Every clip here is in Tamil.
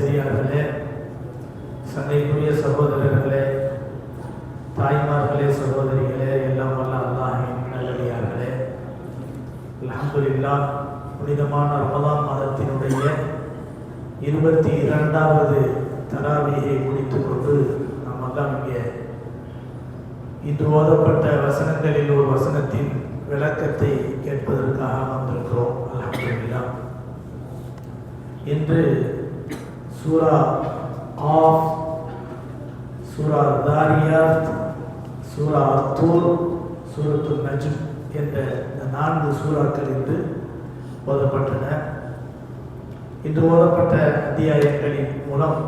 பெரியார்களே, சங்கைக்குரிய சகோதரர்களே, தாய்மார்களே, சகோதரிகளே, எல்லாம் வல்ல அல்லாஹ்வின் நல்லடியார்களே, அல்ஹம்துலில்லாஹ். புனிதமான ரமலான் மாதத்தினுடைய 22வது தராவீஹை முடித்துக் கொண்டு நாம் எல்லாம் இன்று ஓதப்பட்ட வசனங்களில் ஒரு வசனத்தின் விளக்கத்தை கேட்பதற்காக வந்திருக்கிறோம். அல்ஹம்துலில்லாஹ். இன்று சூரா ஆஃப், சூரா தாரியாத், சூரா தூர், சூரத்துல் நஜ்ம் என்ற இந்த 4 சூறாக்கள் இன்று ஓதப்பட்டன. இன்று ஓதப்பட்ட அத்தியாயங்களின் மூலம்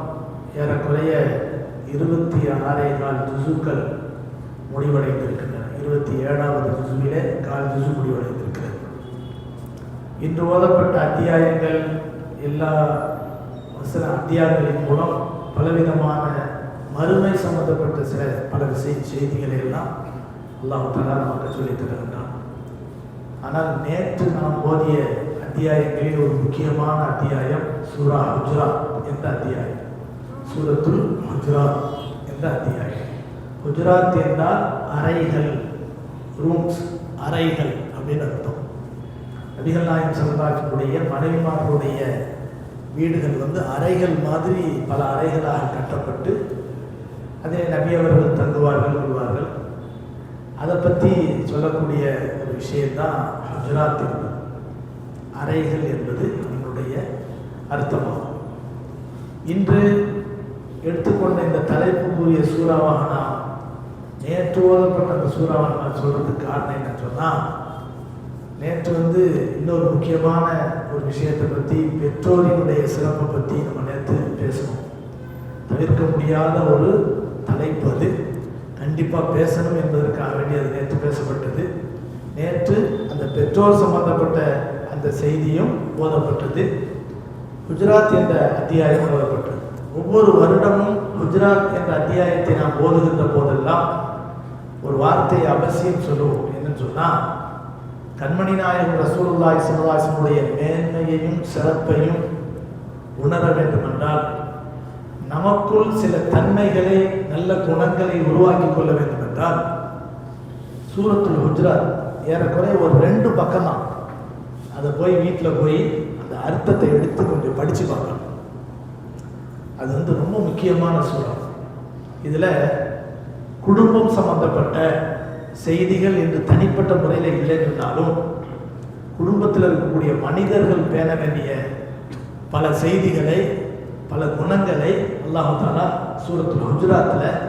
ஏறக்குறைய 26 ஜுசுக்கள் முடிவடைந்திருக்கின்றன. 27வது ஜுசுவிலே 4 ஜுசு முடிவடைந்திருக்கிறது. இன்று ஓதப்பட்ட அத்தியாயங்கள் எல்லா அத்தியாயங்களின் மூலம் பலவிதமான மறுமை சம்பந்தப்பட்ட பல செய்திகளை எல்லாம் அல்லாஹ் தஆலா நமக்கு சொல்லித் தருகின்றான். ஆனால் நேற்று நாம் ஓதிய அத்தியாயங்களில் ஒரு முக்கியமான அத்தியாயம் சூரா ஹுஜராத் என்ற அத்தியாயம். சூரத்துல் ஹுஜராத் என்ற அத்தியாயம். ஹுஜராத் என்றால் அறைகள், ரூம்ஸ், அறைகள் அப்படின்னு அர்த்தம். நபிகள் நாயகம் ஸல்லல்லாஹு அலைஹி வஸல்லம் மனைவிமார்களுடைய வீடுகள் அறைகள் மாதிரி பல அறைகளாக கட்டப்பட்டு அதே நபி அவர்கள் தங்குவார்கள், கொள்வார்கள். அதை பற்றி சொல்லக்கூடிய ஒரு விஷயம்தான் ஹுஜராத் என்பது. அறைகள் என்பது அதனுடைய அர்த்தமாகும். இன்று எடுத்துக்கொண்ட இந்த தலைப்புக்குரிய சூறாவாக நாம் நேற்று ஓதப்பட்ட அந்த சூறாவை நான் சொல்றதுக்கு காரணம் என்னன்னு சொன்னால், நேற்று இன்னொரு முக்கியமான ஒரு விஷயத்தை பற்றி, பெற்றோரினுடைய சிறப்பை பற்றி நம்ம நேற்று பேசணும். தவிர்க்க முடியாத ஒரு தலைப்பு, அது கண்டிப்பாக பேசணும் என்பதற்காக வேண்டி அது நேற்று பேசப்பட்டது. நேற்று அந்த பெற்றோர் சம்பந்தப்பட்ட அந்த செய்தியும் ஓதப்பட்டது. குஜராத் என்ற அத்தியாயம் ஓதப்பட்டது. ஒவ்வொரு வருடமும் குஜராத் என்ற அத்தியாயத்தை நாம் ஓதுகின்ற போதெல்லாம் ஒரு வார்த்தையை அவசியம் சொல்லுவோம். என்னன்னு சொன்னால், கண்மணி நாயகம் ரசூலுல்லாஹி ஸல்லல்லாஹு அலைஹி வஸல்லம் மேன்மையையும் சிறப்பையும் உணர வேண்டும் என்றால் நமக்குள் சில தன்மைகளை, நல்ல குணங்களை உருவாக்கி கொள்ள வேண்டும் என்றால் சூரத்துல் ஹுஜராத் ஏறக்குறைய ஒரு 2 பக்கம் தான். அதை வீட்டில் போய் அந்த அர்த்தத்தை எடுத்து கொஞ்சம் படித்து பார்க்கணும். அது ரொம்ப முக்கியமான சூறா. இதில் குடும்பம் சம்பந்தப்பட்ட செய்திகள் என்று தனிப்பட்ட முறையில் இல்லைன்னாலும் குடும்பத்தில் இருக்கக்கூடிய மனிதர்கள் பேண வேண்டிய பல செய்திகளை, பல குணங்களை அல்லாஹ் தஆலா சூரத்துல் ஹுஜராத்தில்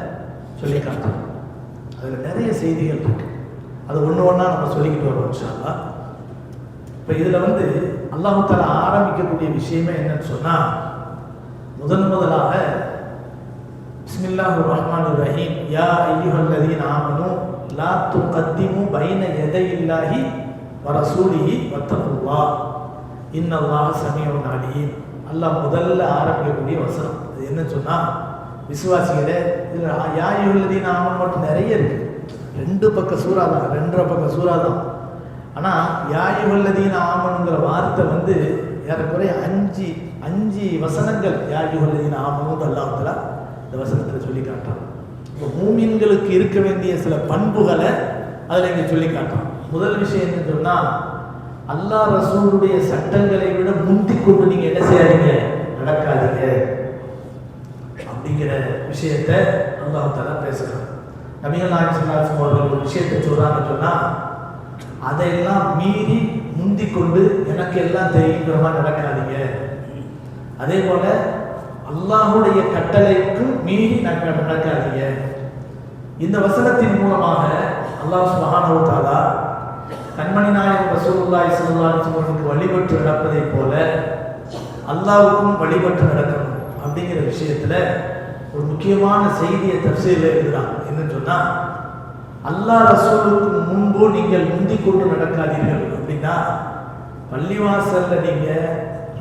சொல்லி காட்டுறான். அதில் நிறைய செய்திகள் இருக்கு. அது ஒன்று ஒன்றா நம்ம சொல்லிக்கிட்டு வரோம் இன்ஷா அல்லாஹ். இப்போ இதில் அல்லாஹ் தஆலா ஆரம்பிக்கக்கூடிய விஷயமே என்னன்னு சொன்னால், முதலாக பிஸ்மில்லாஹிர் ரஹ்மானிர் ரஹீம், யா அய்யுஹல்லதீன ஆமனூ லா துகத்திமு பைன யதையில்லாஹி வ ரசூலிஹி வத்தகுல்லாஹ் இன்னல்லாஹ ஸமீஉன் அலீம். அல்லாஹ் முதல்ல ஆரம்பிக்கக்கூடிய வசனம் அது என்னன்னு சொன்னால், விசுவாசிகளே, இதில் யா அய்யுஹல்லதீன ஆமனூ மட்டும் நிறைய இருக்கு. 2 பக்க சூறா தான், 2.5 பக்க சூறா தான். ஆனால் யா அய்யுஹல்லதீன ஆமனுங்கிற வார்த்தை ஏறக்குறைய 5 வசனங்கள் யா அய்யுஹல்லதீன ஆமனு அல்லாஹ் தஆலா இந்த வசனத்தில் சொல்லி காட்டுறான். இப்போ மூமின்களுக்கு இருக்க வேண்டிய சில பண்புகளை அதில் இங்கே சொல்லி காட்டுறான். முதல் விஷயம் என்னன்னு சொன்னால், அல்லாஹ் ரசூலுடைய சட்டங்களை விட முந்தி கொண்டு நீங்கள் என்ன செய்யாதீங்க, நடக்காதீங்க அப்படிங்கிற விஷயத்தை அல்லாஹ் தஆலா பேசுகிறான். நபிகள் நாயகம் ஸல்லல்லாஹு அலைஹி வஸல்லம் அவர்கள் ஒரு விஷயத்தை சொல்றாங்கன்னு சொன்னால், அதையெல்லாம் மீறி முந்தி கொண்டு எனக்கு எல்லாம் தெரியுங்கிற மாதிரி நடக்காதீங்க. அதே போல அல்லாஹுடைய கட்டளைக்கு மீறி நடக்காதீங்க. இந்த வசனத்தின் மூலமாக அல்லாஹ் சுப்ஹானஹு வ தஆலா கண்மணி நாயகம் ரசூலுல்லாஹி ஸல்லல்லாஹு அலைஹி வஸல்லம் வழிபட்டு நடப்பதை போல அல்லாஹ்வுக்கும் வழிபட்டு நடக்கணும் அப்படிங்கிற விஷயத்துல ஒரு முக்கியமான செய்தியை தஃசீரில் எழுதுறாங்க. என்னன்னு சொன்னா, அல்லாஹ் ரசூலுக்கு முன்பு நீங்கள் முந்தி கொண்டு நடக்காதீர்கள் அப்படின்னா, பள்ளிவாசல்ல நீங்க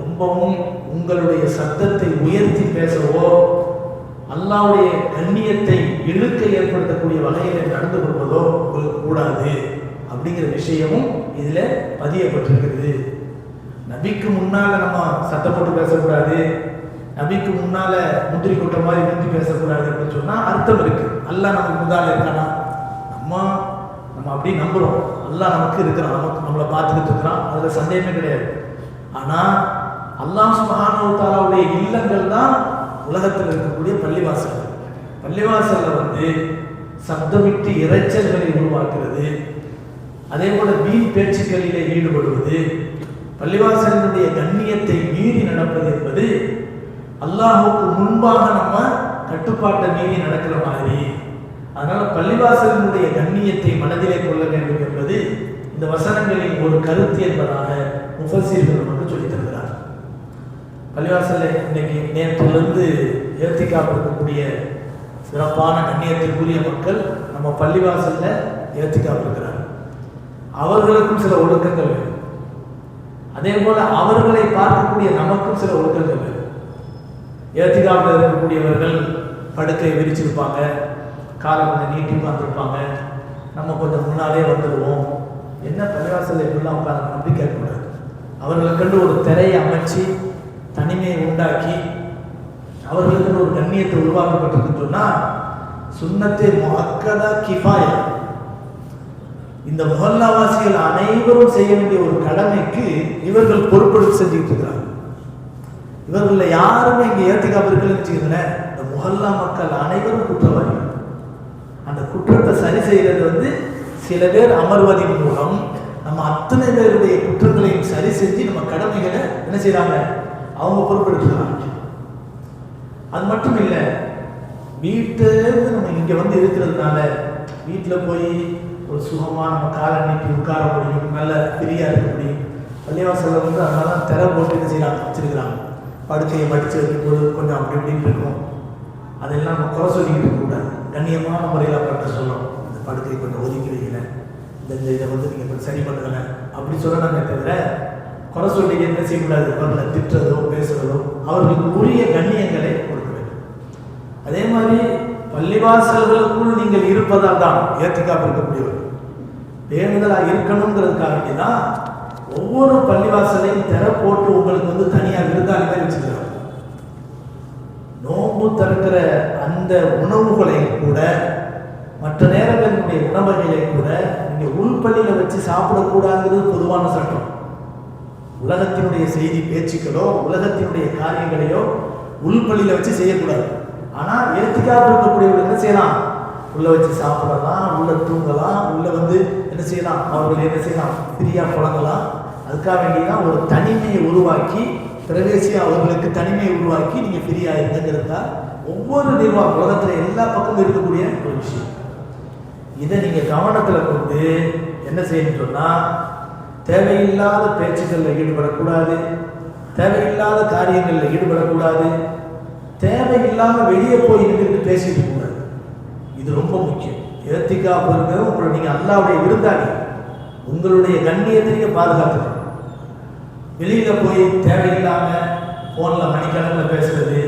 ரொம்பவும் உங்களுடைய சத்தத்தை உயர்த்தி பேசவோ, அல்லாஹ்வுடைய கண்ணியத்தை இழுக்க ஏற்படுத்தக்கூடிய வகையில் நடந்து கொள்வதோ உங்களுக்கு கூடாது அப்படிங்கிற விஷயமும் இதுல பதியப்பட்டிருக்கிறது. நபிக்கு முன்னால நம்ம சத்தம் போட்டு பேசக்கூடாது, நபிக்கு முன்னால முந்திரி கொட்ட மாதிரி முந்தி பேசக்கூடாது அப்படின்னு சொன்னா அர்த்தம் இருக்கு. அல்லாஹ் நமக்கு முன்னால இருக்கானா? நம்ம அப்படி நம்புறோம். அல்லாஹ் நமக்கு இருக்கிறான், நமக்கு நம்மளை பார்த்துக்கிட்டு இருக்கிறான், அதுல சந்தேகமே கிடையாது. ஆனா அல்லாஹ் சுப்ஹானஹு வ தஆலாவுடைய இல்லங்கள் தான் உலகத்தில் இருக்கக்கூடிய பள்ளிவாசல். பள்ளிவாசல்ல வந்து சப்தமிட்டு இறைச்சல்களை உருவாக்குறது, அதே போல வீண் பேச்சுக்களிலே ஈடுபடுவது, பள்ளிவாசலினுடைய கண்ணியத்தை மீறி நடப்பது என்பது அல்லாஹுக்கு முன்பாக நம்ம கட்டுப்பாட்டை மீறி நடக்கிற மாதிரி. அதனால பள்ளிவாசலினுடைய கண்ணியத்தை மனதிலே கொள்ள வேண்டும் என்பது இந்த வசனங்களின் ஒரு கருத்து என்பதாக முஃபஸ்ஸீர்கள் நமக்கு சொல்லித் தருகிறார். பள்ளிவாசல்ல இன்னைக்கு நேற்றிலிருந்து ஏத்திக்காப் இருக்கக்கூடிய சிறப்பான கண்ணியத்திற்குரிய மக்கள் நம்ம பள்ளிவாசல்ல ஏத்திக்காப் இருக்கிறார். அவர்களுக்கும் சில ஒழுக்கங்கள் வேணும். அதே போல அவர்களை பார்க்கக்கூடிய நமக்கும் சில ஒழுக்கங்கள் வேணும். ஏத்திக்காப்ல இருக்கக்கூடியவர்கள் படுக்கையை விரிச்சிருப்பாங்க, காலை கொஞ்சம் நீட்டி உட்காந்துருப்பாங்க, நம்ம கொஞ்சம் முன்னாலே வந்துடுவோம். என்ன பள்ளிவாசல்ல இப்படிலாம் உட்காந்து அப்படி கேட்கக்கூடாது. அவர்களை கண்டு ஒரு திரையை அமைச்சு தனிமையை உண்டாக்கி அவர்களுக்கு ஒரு கண்ணியத்தை உருவாக்கப்பட்டிருக்குன்னு சொன்னா சுன்னத்தே முஅக்கதா கிஃபாயா, இந்த முஹல்லாவாசிகள் அனைவரும் செய்ய வேண்டிய ஒரு கடமைக்கு இவர்கள் பொறுப்பெடுத்து செஞ்சுக்கிட்டு இருக்கிறாங்க. இவர்கள் யாருமே இங்கே ஏத்திக்காப் இருக்குன்னு வச்சுக்கோங்களேன், இந்த முஹல்லா மக்கள் அனைவரும் குற்றவாளி. அந்த குற்றத்தை சரி செய்யறது வந்து சில பேர் அமர்வதின் மூலம் நம்ம அத்தனை பேருடைய குற்றங்களையும் சரி செஞ்சு நம்ம கடமைகளை என்ன செய்யறாங்க, அவங்க பொறுப்பெடுத்துக்கிறாங்க. அது மட்டும் இல்லை, வீட்டிலேருந்து நம்ம இங்கே வந்து இருக்கிறதுனால வீட்டில் போய் ஒரு சுகமாக நம்ம காலை நீட்டி உட்கார முடியும், நல்ல ஃப்ரீயாக இருக்க முடியும். பள்ளிவாசலில் வந்து அதனால திரை போட்டு என்ன செய்யறாங்க வச்சிருக்கிறாங்க. படுக்கையை மடித்து வைக்கும்போது கொஞ்சம் அப்படி இப்படின்னு இருக்கும். அதெல்லாம் நம்ம குறை சொல்லிக்கிட்டு இருக்கக்கூடாது. கண்ணியமான முறையில் அப்பட்ட சொல்லணும், இந்த படுக்கையை கொஞ்சம் ஒதுக்கி வைக்கல, இதை வந்து நீங்கள் கொஞ்சம் சரி பண்ணுங்களேன் அப்படி சொல்லணுமே தவிர குறை சொல்லி என்ன செய்யக்கூடாது. அவர்களை திட்டுறதோ பேசுறதோ அவர்களுக்கு உரிய கண்ணியங்களை கொடுக்க வேண்டும். அதே மாதிரி பள்ளிவாசல்களுக்குள் நீங்கள் இருப்பதால் தான் ஏத்திக்காப் இருக்கக்கூடியவர் பேணுதலாக இருக்கணுங்கிறதுக்காக தான் ஒவ்வொரு பள்ளிவாசலையும் திரை போட்டு உங்களுக்கு வந்து தனியாக விருந்தாளிகளை வச்சுக்கிறாங்க. நோன்பு திறக்கிற அந்த உணவுகளை கூட மற்ற நேரங்களுடைய உணவுகளை கூட நீங்கள் உள்பள்ளியில் வச்சு சாப்பிடக்கூடாதுங்கிறது பொதுவான சட்டம். உலகத்தினுடைய செய்தி பேச்சுக்களோ உலகத்தினுடைய காரியங்களையோ உள்பள்ளியில் வச்சு செய்யக்கூடாது. ஆனால் ஏத்திக்காப் இருக்கக்கூடியவர்கள் என்ன செய்யலாம், உள்ள வச்சு சாப்பிடலாம், உள்ள தூங்கலாம், உள்ள வந்து என்ன செய்யலாம், அவர்கள் என்ன செய்யலாம், ஃப்ரீயாக புழங்கலாம். அதுக்காக வேண்டிதான் ஒரு தனிமையை உருவாக்கி பிரவேசி அவர்களுக்கு தனிமையை உருவாக்கி நீங்கள் ஃப்ரீயாக இருந்துங்கிறதா ஒவ்வொரு நிர்வாகம் உலகத்தில் எல்லா பக்கமும் இருக்கக்கூடிய ஒரு விஷயம். இதை நீங்கள் கவனத்தில் கொண்டு என்ன செய்யணும்னு சொன்னால், தேவையில்லாத பேச்சுக்களில் ஈடுபடக்கூடாது, தேவையில்லாத காரியங்களில் ஈடுபடக்கூடாது, தேவையில்லாமல் வெளியே போய் நின்று பேசிட்டு கூடாது. இது ரொம்ப முக்கியம். ஏத்திக்காப் இருக்கிறது உங்களை நீங்கள் அல்லாஹ்வுடைய விருந்தாளி, உங்களுடைய கண்ணியத்தை நீங்கள் பாதுகாத்துக்கணும். வெளியில் போய் தேவையில்லாமல் ஃபோனில் மணிக்கணக்கில் பேசுறது,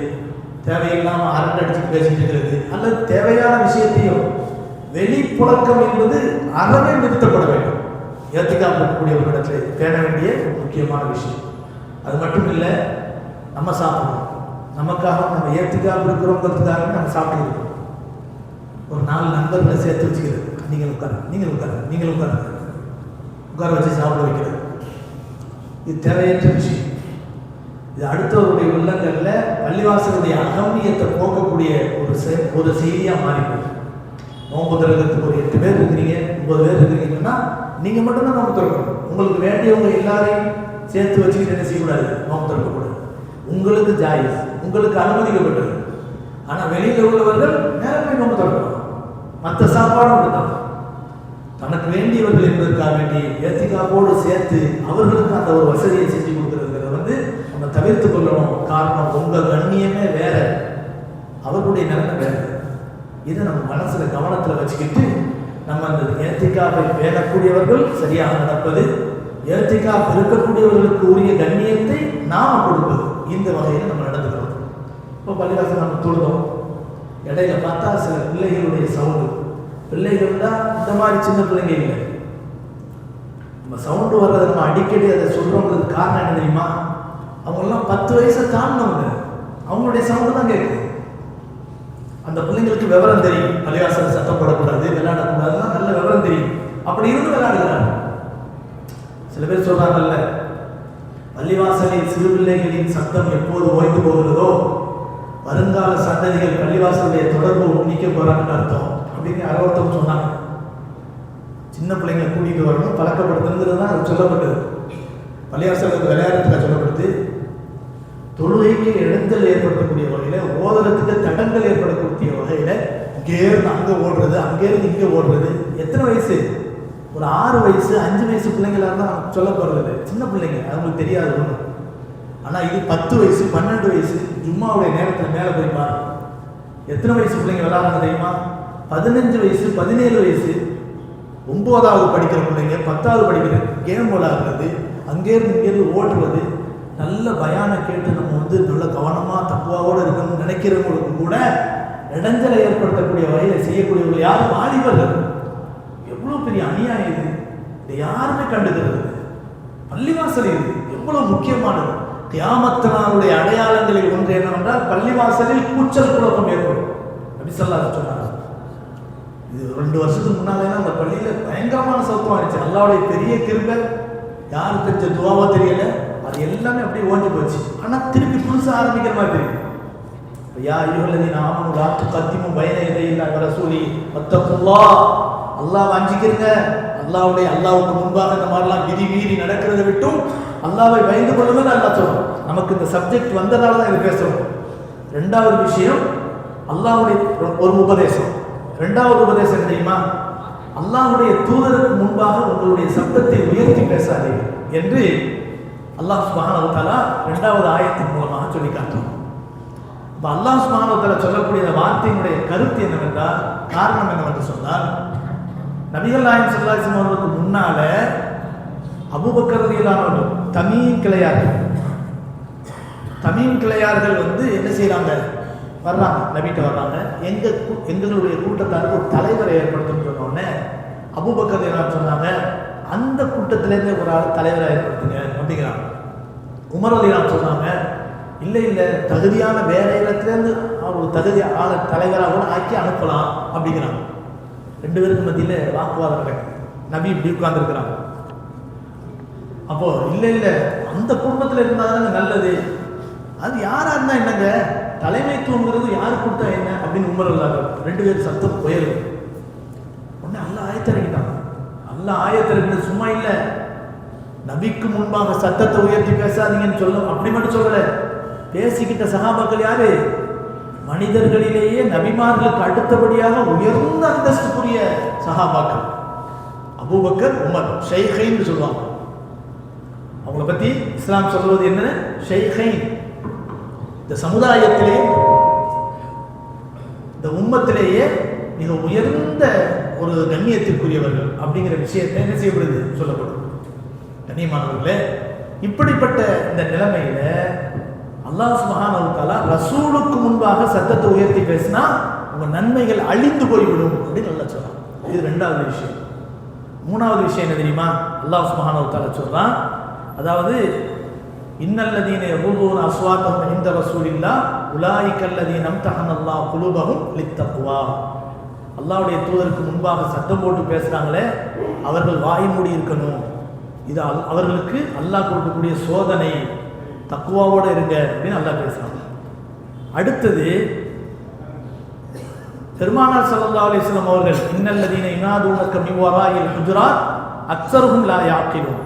தேவையில்லாமல் அரண்டு அடிச்சுட்டு பேசிட்டு இருக்கிறது, அல்லது தேவையான விஷயத்தையும் வெளிப்புழக்கம் என்பது அறவே நிறுத்தப்பட வேண்டும். ஏத்திக்காப் இருக்கக்கூடியவர்களிடத்தில் பேண வேண்டிய முக்கியமான விஷயம். அது மட்டும் இல்லை, நம்ம சாப்பிடணும். நமக்காக நம்ம ஏத்திக்காப் இருக்கிறோங்கிறதுக்காக நம்ம சாப்பிட்டுருக்கோம். ஒரு 4 நண்பர்களை சேர்த்து வச்சுக்கிறது, நீங்கள் உட்காருங்க, நீங்கள் உட்காருங்க, நீங்கள் உட்காருங்க, உட்கார வச்சு சாப்பிட வைக்கிறது, இது தேவையற்ற விஷயம். இது அடுத்தவருடைய உள்ளங்களில் பள்ளிவாசலுடைய அகமியத்தை போக்கக்கூடிய ஒரு செய்தியாக மாறிப்போம். நோன்பு திறக்கிறதுக்கு ஒரு 8 பேர் இருக்கிறீங்க, 9 பேர் இருக்கிறீங்கன்னா நீங்கள் மட்டும்தான் நோன்பு திறக்கணும். உங்களுக்கு வேண்டியவங்க எல்லாரையும் சேர்த்து வச்சுக்கிட்டு என்ன செய்யக்கூடாது, நோன்பு திறக்கக்கூடாது. உங்களுக்கு ஜாயிஸ், உங்களுக்கு அனுமதிக்கப்பட்டது. ஆனால் வெளியில் உள்ளவர்கள் நேரமே நோன்பு திறக்கணும். மற்ற சாப்பாடும் கொடுத்தாங்க தனக்கு வேண்டியவர்கள் என்பதற்காக வேண்டி ஏத்திக்காப்போடு சேர்த்து அவர்களுக்கு அந்த ஒரு வசதியை செஞ்சு கொடுக்குறதுங்கிறத வந்து நம்ம தவிர்த்து கொள்ளணும். காரணம், உங்கள் கண்ணியமே வேற, அவர்களுடைய நிலைமை வேற. இதை நம்ம மனசுல கவனத்தில் வச்சுக்கிட்டு நம்ம அந்த ஏத்திக்காப்பை பேணக்கூடியவர்கள் சரியாக நடப்பது, ஏத்திக்காப் இருக்கக்கூடியவர்களுக்கு உரிய கண்ணியத்தை நாம் கொடுப்பது, இந்த வகையில் நம்ம நடந்துக்கிறோம். இப்போ பள்ளிவாசல் நம்ம தொழுதோம், இடையில பார்த்தா சில பிள்ளைகளுடைய சவுண்டு. பிள்ளைகள்னா இந்த மாதிரி சின்ன பிள்ளைங்க இல்லை. நம்ம சவுண்டு வர்றதை நம்ம அடிக்கடி அதை சொல்றோங்கிறது காரணம் என்ன தெரியுமா? அவங்கெல்லாம் 10 வயசை தாண்டினவங்க, அவங்க அவங்களுடைய சவுண்டு தான் கேட்குது. அந்த பிள்ளைங்களுக்கு விவரம் தெரியும், பள்ளிவாசல் சத்தம் போடக்கூடாது, விளையாடக்கூடாதுலாம் நல்ல விவரம் தெரியும். அப்படி இருந்து விளையாடுகிறாங்க. சில பேர் சொல்றாங்கல்ல, பள்ளிவாசலில் சிறு பிள்ளைகளின் சத்தம் எப்போது ஓய்ந்து போகிறதோ வருங்கால சந்ததிகள் பள்ளிவாசலுடைய தொடர்பு நீக்க போறாங்கன்னு அர்த்தம் அப்படின்னு அறுபத்தம் சொன்னாங்க. சின்ன பிள்ளைங்களை கூட்டிட்டு வரணும், பழக்கப்படுத்துங்கிறது தான் அது சொல்லப்பட்டது. பள்ளிவாசலுக்கு விளையாடுறதுக்காக சொல்லப்படுது. தொழுகைக்கு இடங்கள் ஏற்படுத்தக்கூடிய வகையில, ஓதுறதுக்கு தடங்கள் ஏற்படக்கூடிய வகையில இங்கேருந்து அங்கே ஓடுறது, அங்கேருந்து இங்கே ஓடுறது. எத்தனை வயசு? ஒரு 6 வயசு 5 வயசு பிள்ளைங்களாக தான் சொல்ல போறது, சின்ன பிள்ளைங்க, அவங்களுக்கு தெரியாது ஒன்று. ஆனால் இது 10 வயசு 12 வயசு ஜும்மாவுடைய நேரத்தில் மேலே போய் பாருங்க. எத்தனை வயசு பிள்ளைங்க விளையாடுறாங்க தெரியுமா? 15 வயசு 17 வயசு 9வது படிக்கிற பிள்ளைங்க, 10வது படிக்கிற கேம் விளையாடுறது, அங்கேருந்து இங்கேருந்து ஓடுறது. நல்ல பயானை கேட்டு நம்ம நல்ல கவனமாக தக்குவாவோடு இருக்கணும்னு நினைக்கிறவங்களுக்கு கூட இடைஞ்சலை ஏற்படுத்தக்கூடிய வகையில் செய்யக்கூடியவர்கள் யாரும்? வாலிபர்கள். எவ்வளோ பெரிய அநியாயம் இது! இதை யாருமே கண்டுக்கிறது? பள்ளிவாசல் இது எவ்வளவு முக்கியமானது. கியாமத்தினுடைய அடையாளங்களில் ஒன்று என்னவென்றால் பள்ளிவாசலில் கூச்சல் குழப்பம் ஏற்படும். நபி ஸல்லல்லாஹு அலைஹி வஸல்லம் சொன்னாங்க. இது 2 வருஷத்துக்கு முன்னாலே அந்த பள்ளியில பயங்கரமான சத்தம் ஆயிடுச்சு. அல்லாஹ்வுடைய பெரிய கிருபை, யார் தெரிஞ்ச துவாவோ தெரியல, அது எல்லாமே அப்படியே ஓஞ்சி போச்சு. ஆனால் திருப்பி புதுசாக ஆரம்பிக்கிற மாதிரி தெரியும். யா அய்யுஹல்லதீன ஆமனூ லா துகத்திமூ பைன யதையில்லாஹி வ ரசூலிஹி வத்தகுல்லாஹ். அல்லாஹ் வாஞ்சிக்கிறங்க, அல்லாஹ்வுக்கு முன்பாக இந்த மாதிரிலாம் விதி மீறி நடக்கிறத விட்டும் அல்லாஹ்வை பயந்து கொள்ளுங்கள் அல்லாஹ் சொல்றோம். நமக்கு இந்த சப்ஜெக்ட் வந்ததால தான் இது பேசுறோம். 2வது விஷயம், அல்லாஹ்வுடைய ஒரு உபதேசம். 2வது உபதேசம் தெரியுமா? அல்லாஹ்வுடைய தூதருக்கு முன்பாக உங்களுடைய சப்தத்தை உயர்த்தி பேசாதீர்கள் என்று அல்லாஹ் சுப்ஹானஹு வ தஆலா 2வது ஆயத்தின் மூலமாக சொல்லி காட்டுறோம். இப்போ அல்லாஹ் சுப்ஹானஹு வ தஆலா சொல்லக்கூடிய வார்த்தையினுடைய கருத்து என்னவென்றால், காரணம் என்னவென்று சொன்னால், நபிகள் நாயகம் ஸல்லல்லாஹு அலைஹி வஸல்லம் அவர்களுக்கு முன்னால அபூபக்கர் ரலியல்லாஹு அன்ஹு தமீம் கிளையார்கள் என்ன செய்யறாங்க? வர்றாங்க, நபிட்ட வர்றாங்க. எங்களுடைய கூட்டத்தாருக்கு ஒரு தலைவரை ஏற்படுத்தணும்னு சொன்னோடனே அபூபக்கர் ரலியல்லாஹு சொன்னாங்க, அந்த கூட்டத்திலேருந்து ஒரு ஆள் தலைவரை ஏற்படுத்துங்க அப்படிங்கிறாங்க. உமர் ரலியல்லாஹு சொன்னாங்க, இல்லை தகுதியான வேற இடத்துலேருந்து ஒரு தகுதி ஆளை தலைவராக கூட ஆக்கி அனுப்பலாம் அப்படிங்கிறாங்க. 2 பேருக்கு மத்தியில் வாக்குவாதம் நடக்குது. நபி இப்படி உட்கார்ந்துருக்கிறாங்க. அப்போ இல்லை அந்த குடும்பத்தில் இருந்தாதாங்க நல்லது, அது யாரா இருந்தா என்னங்க, தலைமைத்துவங்கிறது யாரு கொடுத்தா என்ன அப்படின்னு உமர் ரலியல்லாஹு 2 பேர் சத்தம் உயரும். உடனே அல்லாஹ் ஆயத்திறக்கிட்டாங்க. அல்லாஹ் ஆயத்திறக்கினது சும்மா இல்லை, நபிக்கு முன்பாக சத்தத்தை உயர்த்தி பேசாதீங்கன்னு சொல்லும், அப்படி மட்டும் சொல்லல. பேசிக்கிட்ட சஹாபாக்கள் யாரு? மனிதர்களிலேயே நபிமார்களுக்கு அடுத்தபடியாக உயர்ந்த அந்தஸ்துக்குரிய சஹாபாக்கள் அபூபக்கர், உமர், ஷைഖைன்னு சொல்லுவாங்க. அவங்கள பத்தி இஸ்லாம் சொல்வது என்ன? ஷைഖைன். இந்த சமுதாயத்திலே, இந்த உம்மத்திலேயே மிக உயர்ந்த ஒரு கண்ணியத்திற்குரியவர்கள் அப்படிங்கிற விஷயத்தை என்ன செய்யப்படுது? சொல்லப்படுது. கண்ணியமானவர்களே, இப்படிப்பட்ட இந்த நிலைமையில அல்லாஹ் சுப்ஹானஹு வ தஆலா ரசூலுக்கு முன்பாக சத்தத்தை உயர்த்தி பேசினா உங்க நன்மைகள் அழிந்து போய்விடும் அப்படின்னு நல்லா சொல்றான். இது 2வது விஷயம். 3வது விஷயம் என்ன தெரியுமா? அல்லாஹ் சுப்ஹானஹு வ தஆலா சொல்றான், அதாவது இன்னல்லதீன யகுதுன அஸ்வாத்தஹும் இன்த ரசூலில்லாஹ் உலாயிகல்லதீன அம்தஹனல்லாஹு குலூபஹும் லித்தக்வா. அல்லாஹ்வுடைய தூதருக்கு முன்பாக சத்தம் போட்டு பேசுறாங்களே, அவர்கள் வாய் மூடி இருக்கணும். இது அவர்களுக்கு அல்லாஹ் கொடுக்கக்கூடிய சோதனை, தக்குவாவோட இருங்க அப்படின்னு அல்லாஹ் பேசுறாங்க. அடுத்தது பெருமானார் ஸல்லல்லாஹு அலைஹி வஸல்லம் அவர்கள் இன்னல்லதீன யுனாதுனக மின் வராயில் ஹுஜராத் அக்ஸருஹும் லா யாக்கிலூன்.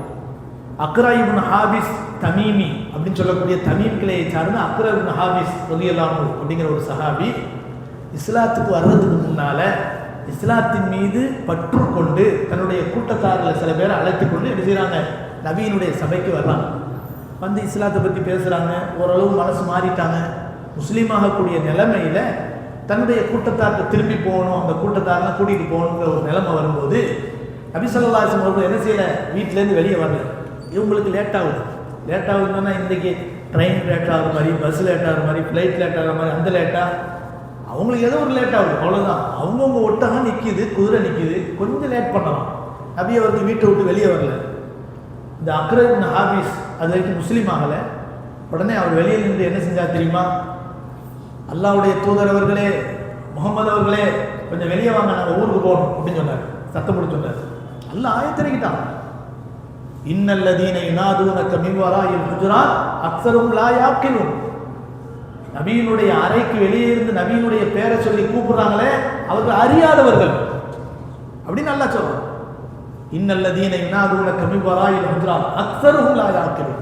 அக்ரா இப்னு ஹாபிஸ் தமீமி அப்படின்னு சொல்லக்கூடிய தமீம் கிளையை சார்ந்த அக்ரா இப்னு ஹாபிஸ் ரலியல்லாஹு அன்ஹு அப்படிங்கிற ஒரு சஹாபி இஸ்லாத்துக்கு வர்றதுக்கு முன்னால இஸ்லாத்தின் மீது பற்று கொண்டு தன்னுடைய கூட்டத்தாரில் சில பேரை அழைத்து கொண்டு என்ன செய்கிறாங்க? நபியினுடைய சபைக்கு வர்றாங்க. வந்து இஸ்லாத்தை பற்றி பேசுகிறாங்க. ஓரளவு மனசு மாறிட்டாங்க. முஸ்லீமாகக்கூடிய நிலைமையில் தன்னுடைய கூட்டத்தாருக்கு திரும்பி போகணும், அந்த கூட்டத்தாரெலாம் கூட்டிகிட்டு போகணுங்கிற ஒரு நிலைமை வரும்போது நபி ஸல்லல்லாஹு அலைஹி வஸல்லம் அவர்கள் என்ன செய்யலை? வீட்டிலேருந்து வெளியே வரல. இவங்களுக்கு லேட் ஆகுதுன்னா இன்றைக்கி ட்ரெயின் லேட் ஆகிற மாதிரி, பஸ் லேட் ஆகிற மாதிரி, ஃப்ளைட் லேட் ஆகிற மாதிரி, அந்த லேட்டாக அவங்களுக்கு ஏதோ ஒரு லேட் ஆகுது, அவ்வளோதான். அவங்கவுங்க ஒட்டகம் நிற்கிது, குதிரை நிற்கிது, கொஞ்சம் லேட் பண்ணலாம். நபி அவர்கள் வீட்டை விட்டு வெளியே வரல. இந்த அக்ரா இப்னு ஹாபிஸ் அது வரைக்கும் முஸ்லீம் ஆகலை. உடனே அவர் வெளியே நின்று என்ன செஞ்சார் தெரியுமா? அல்லாஹ்வுடைய தூதர் அவர்களே, முகமது அவர்களே, கொஞ்சம் வெளியே வாங்க, நாங்கள் ஊருக்கு போகணும் அப்படின்னு சொன்னார். சத்தம் போட்டு சொன்னார். அல்லாஹ் ஆயத்திறக்கிட்டான். இன்னல்லதீன யுனாதூனக மின் வராஇல் ஹுஜராத் அக்ஸரும் லா யாக்கிலூன். நபியினுடைய அறைக்கு வெளியே இருந்து நபியினுடைய பேரை சொல்லி கூப்பிடுறாங்களே, அவர்கள் அறியாதவர்கள் அப்படின்னு அல்லாஹ் சொல்றான். இன்னல்லதீன யுனாதூனக மின் வராஇல் ஹுஜராத் அக்ஸருஹும் லா யாக்கிலூன்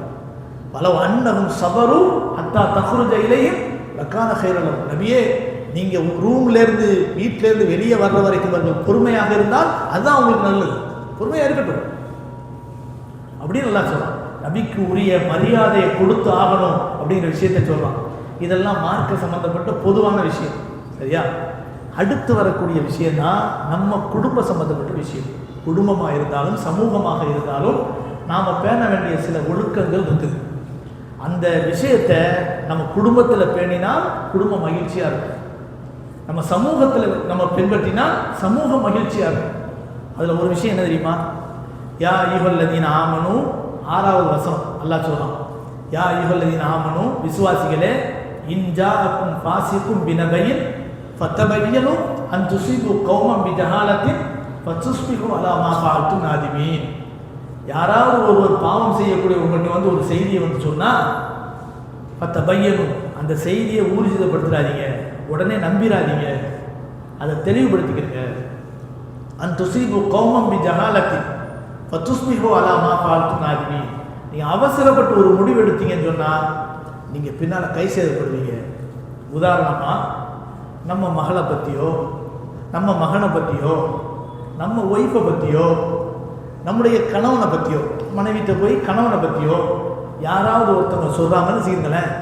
வலவ் அன்னஹும் ஸபரு ஹத்தா தக்ருஜ இலைஹிம் லகான கைரன் லஹும். நபியே, நீங்க ரூம்ல இருந்து வீட்டில இருந்து வெளியே வர்ற வரைக்கும் அவர்கள் பொறுமையாக இருந்தால் அதுதான் உங்களுக்கு நல்லது. பொறுமையா இருக்கட்டும் அப்படின்னு நல்லா சொல்றான். நபிக்கு உரிய மரியாதையை கொடுத்து ஆகணும் அப்படிங்கிற விஷயத்தை சொல்றான். இதெல்லாம் மார்க்க சம்பந்தப்பட்ட பொதுவான விஷயம். சரியா? அடுத்து வரக்கூடிய விஷயம் தான் நம்ம குடும்ப சம்பந்தப்பட்ட விஷயம். குடும்பமாக இருந்தாலும் சமூகமாக இருந்தாலும் நாம் பேண வேண்டிய சில ஒழுக்கங்கள் இருக்குது. அந்த விஷயத்தை நம்ம குடும்பத்தில் பேணினால் குடும்பம் மகிழ்ச்சியாக இருக்கும். நம்ம சமூகத்தில் நம்ம பின்பற்றினால் சமூகம் மகிழ்ச்சியாக இருக்கும். அதில் ஒரு விஷயம் என்ன தெரியுமா? யா அய்யுஹல்லதீன ஆமனு, 6வது வசனம் அல்லாஹ் சொல்றான். யா அய்யுஹல்லதீன ஆமனு, விசுவாசிகளே, இன் ஜாஅக்கும் ஃபாஸிகும் பினபையின் ஃபதபையனு அன் துஸீபு கௌமன் பிஜஹாலத்தின் ஃபதுஸ்பிஹு அலா மா ஃபஅல்தும் நாதிமீன். யாராவது ஒருவர் பாவம் செய்யக்கூடிய உங்கள்கிட்ட வந்து ஒரு செய்தியை வந்து சொன்னால் ஃபதபையனு, அந்த செய்தியை ஊர்ஜிதப்படுத்துறாதீங்க, உடனே நம்பிராதீங்க, அதை தெளிவுபடுத்திக்கிறங்க. அன் துஸீபு கௌமன் பிஜஹாலத்தின் ஃபதுஸ்பிஹு அலா மா ஃபஅல்தும் நாதிமீன். நீங்கள் அவசரப்பட்டு ஒரு முடிவு எடுத்தீங்கன்னு சொன்னால் நீங்கள் பின்னால் கை சேதப்படுவீங்க. உதாரணமாக நம்ம மகளை பற்றியோ, நம்ம மகனை பற்றியோ, நம்ம ஒய்ஃபை பற்றியோ, நம்முடைய கணவனை பற்றியோ, மனைவிட்ட போய் கணவனை பற்றியோ யாராவது ஒருத்தவங்க சொல்கிறாங்கன்னு வச்சுக்கங்களேன்,